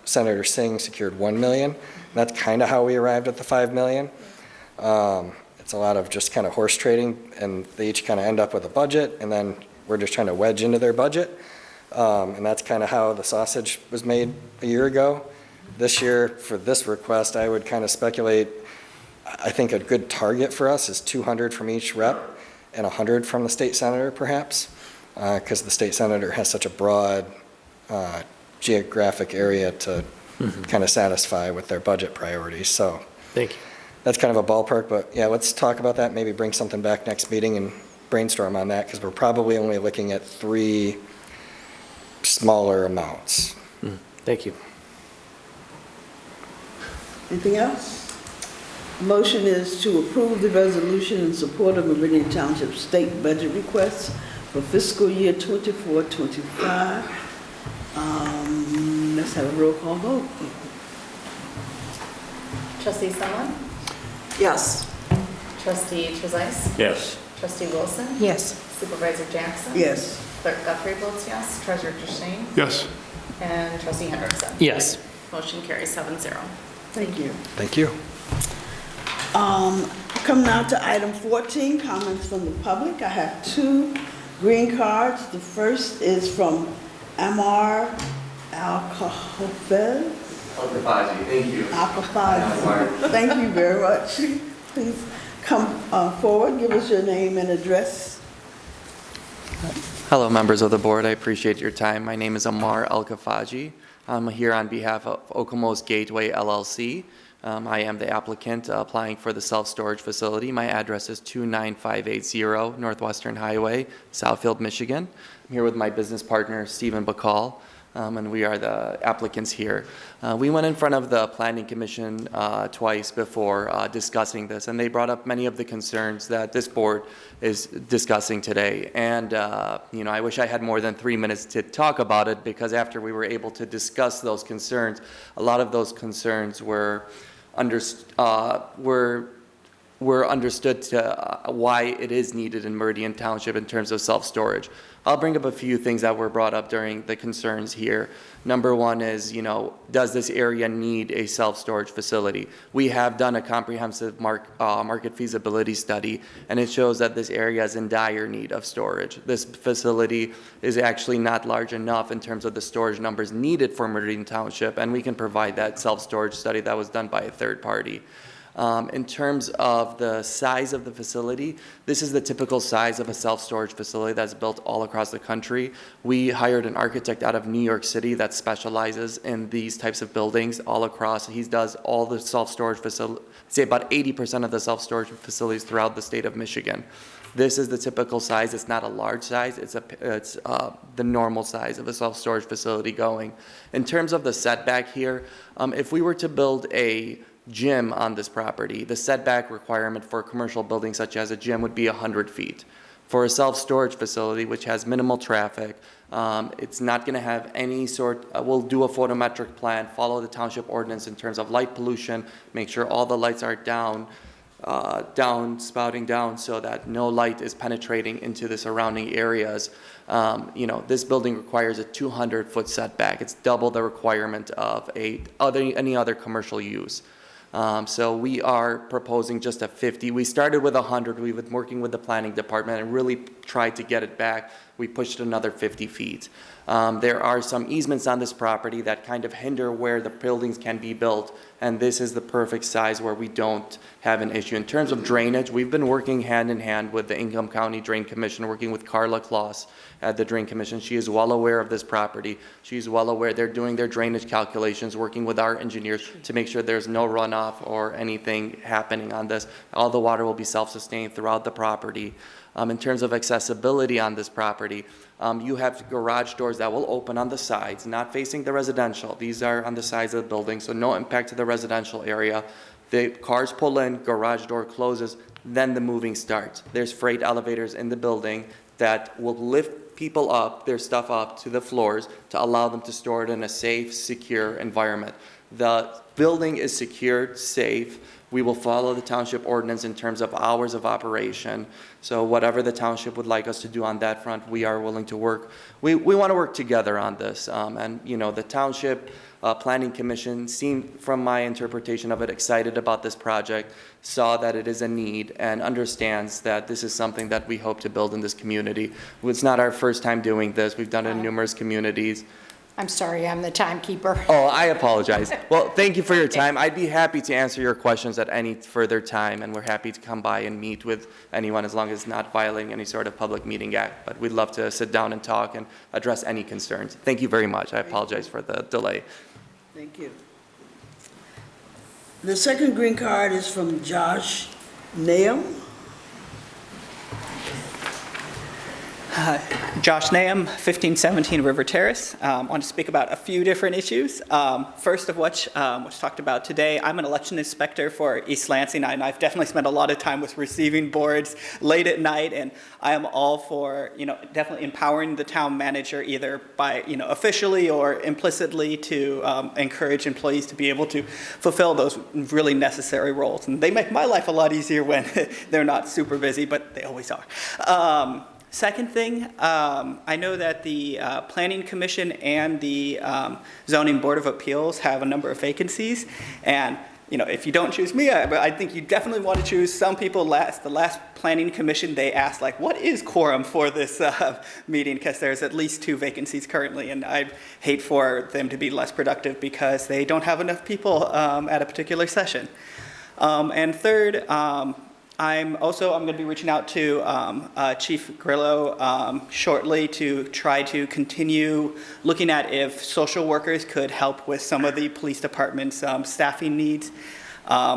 Senator Singh secured $1 million. And that's kind of how we arrived at the $5 million. It's a lot of just kind of horse trading, and they each kind of end up with a budget, and then we're just trying to wedge into their budget. And that's kind of how the sausage was made a year ago. This year, for this request, I would kind of speculate, I think a good target for us is 200 from each rep and 100 from the state senator, perhaps, because the state senator has such a broad geographic area to kind of satisfy with their budget priorities. So thank you. That's kind of a ballpark, but yeah, let's talk about that, maybe bring something back next meeting and brainstorm on that, because we're probably only looking at 3 smaller amounts. Thank you. Anything else? Motion is to approve the resolution in support of Meridian Township state budget requests for fiscal year 24-25. Let's have a roll call vote. Trustee Sumlin? Yes. Trustee Trezise? Yes. Trustee Wilson? Yes. Supervisor Jackson? Yes. Clerk Guthrie votes yes. Treasurer Deshane? Yes. And Trustee Hendrickson? Yes. Motion carries 7-0. Thank you. Thank you. Come now to item 14, comments from the public. I have 2 green cards. The first is from Amar Alcafel. Alcafazi, thank you. Alcafazi. Thank you very much. Please come forward, give us your name and address. Hello, members of the board. I appreciate your time. My name is Amar Alcafaji. I'm here on behalf of Okomo's Gateway LLC. I am the applicant applying for the self-storage facility. My address is 29580 Northwestern Highway, Southfield, Michigan. I'm here with my business partner, Stephen Bacall, and we are the applicants here. We went in front of the Planning Commission twice before discussing this, and they brought up many of the concerns that this board is discussing today. And I wish I had more than 3 minutes to talk about it, because after we were able to discuss those concerns, a lot of those concerns were we're understood to why it is needed in Meridian Township in terms of self-storage. I'll bring up a few things that were brought up during the concerns here. Number one is, does this area need a self-storage facility? We have done a comprehensive market feasibility study, and it shows that this area is in dire need of storage. This facility is actually not large enough in terms of the storage numbers needed for Meridian Township, and we can provide that self-storage study that was done by a third party. In terms of the size of the facility, this is the typical size of a self-storage facility that's built all across the country. We hired an architect out of New York City that specializes in these types of buildings all across. He does all the self-storage facilities, say about 80% of the self-storage facilities throughout the state of Michigan. This is the typical size. It's not a large size. It's the normal size of a self-storage facility going. In terms of the setback here, if we were to build a gym on this property, the setback requirement for a commercial building such as a gym would be 100 feet. For a self-storage facility, which has minimal traffic, it's not going to have any sort, we'll do a photometric plan, follow the township ordinance in terms of light pollution, make sure all the lights are spouting down so that no light is penetrating into the surrounding areas. This building requires a 200-foot setback. It's double the requirement of any other commercial use. So we are proposing just a 50. We started with 100. We've been working with the planning department and really tried to get it back. We pushed another 50 feet. There are some easements on this property that kind of hinder where the buildings can be built, and this is the perfect size where we don't have an issue. In terms of drainage, we've been working hand in hand with the Ingham County Drain Commission, working with Carla Kloss at the Drain Commission. She is well aware of this property. She's well aware. They're doing their drainage calculations, working with our engineers to make sure there's no runoff or anything happening on this. All the water will be self-sustained throughout the property. In terms of accessibility on this property, you have garage doors that will open on the sides, not facing the residential. These are on the sides of the building, so no impact to the residential area. The cars pull in, garage door closes, then the moving starts. There's freight elevators in the building that will lift people up, their stuff up to the floors to allow them to store it in a safe, secure environment. The building is secured, safe. We will follow the township ordinance in terms of hours of operation. So whatever the township would like us to do on that front, we are willing to work. We want to work together on this. The township planning commission seemed, from my interpretation of it, excited about this project, saw that it is a need, and understands that this is something that we hope to build in this community. It's not our first time doing this. We've done it in numerous communities. I'm sorry, I'm the timekeeper. Oh, I apologize. Well, thank you for your time. I'd be happy to answer your questions at any further time, and we're happy to come by and meet with anyone as long as it's not violating any sort of public meeting act. But we'd love to sit down and talk and address any concerns. Thank you very much. I apologize for the delay. Thank you. The second green card is from Josh Nahum. Josh Nahum, 1517 River Terrace. I want to speak about a few different issues. First of which talked about today, I'm an election inspector for East Lansing, and I've definitely spent a lot of time with receiving boards late at night, and I am all for, definitely empowering the town manager either by, officially or implicitly to encourage employees to be able to fulfill those really necessary roles. And they make my life a lot easier when they're not super busy, but they always are. Second thing, I know that the Planning Commission and the Zoning Board of Appeals have a number of vacancies, and if you don't choose me, I think you definitely want to choose some people last. The last Planning Commission, they asked, what is quorum for this meeting? Because there's at least 2 vacancies currently, and I'd hate for them to be less productive because they don't have enough people at a particular session. And third, I'm going to be reaching out to Chief Grillo shortly to try to continue looking at if social workers could help with some of the police department's staffing needs.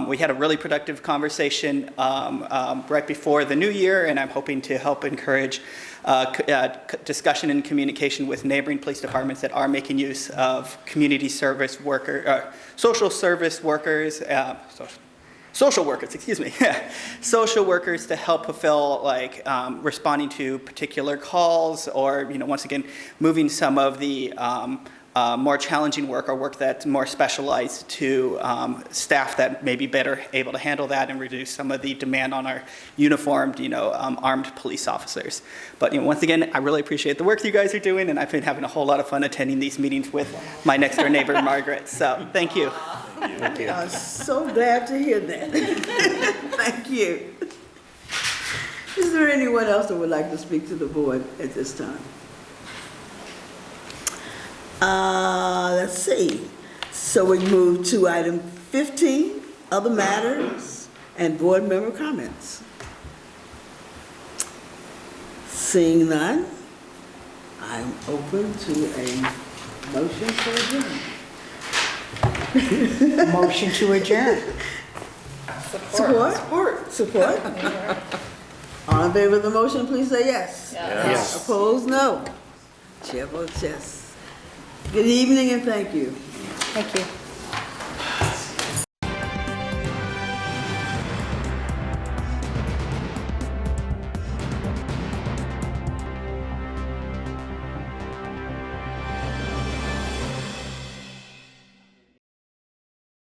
We had a really productive conversation right before the new year, and I'm hoping to help encourage discussion and communication with neighboring police departments that are making use of community service social service workers, social workers, excuse me, social workers to help fulfill responding to particular calls or, once again, moving some of the more challenging work or work that's more specialized to staff that may be better able to handle that and reduce some of the demand on our uniformed, armed police officers. But once again, I really appreciate the work you guys are doing, and I've been having a whole lot of fun attending these meetings with my next door neighbor, Margaret. So thank you. Thank you. I'm so glad to hear that. Thank you. Is there anyone else that would like to speak to the board at this time? Let's see. So we move to item 15, other matters and board member comments. Seeing none, I'm open to a motion to adjourn. Motion to adjourn. Support. All in favor of the motion, please say yes. Yes. Opposed, no. Chair votes yes. Good evening and thank you. Thank you.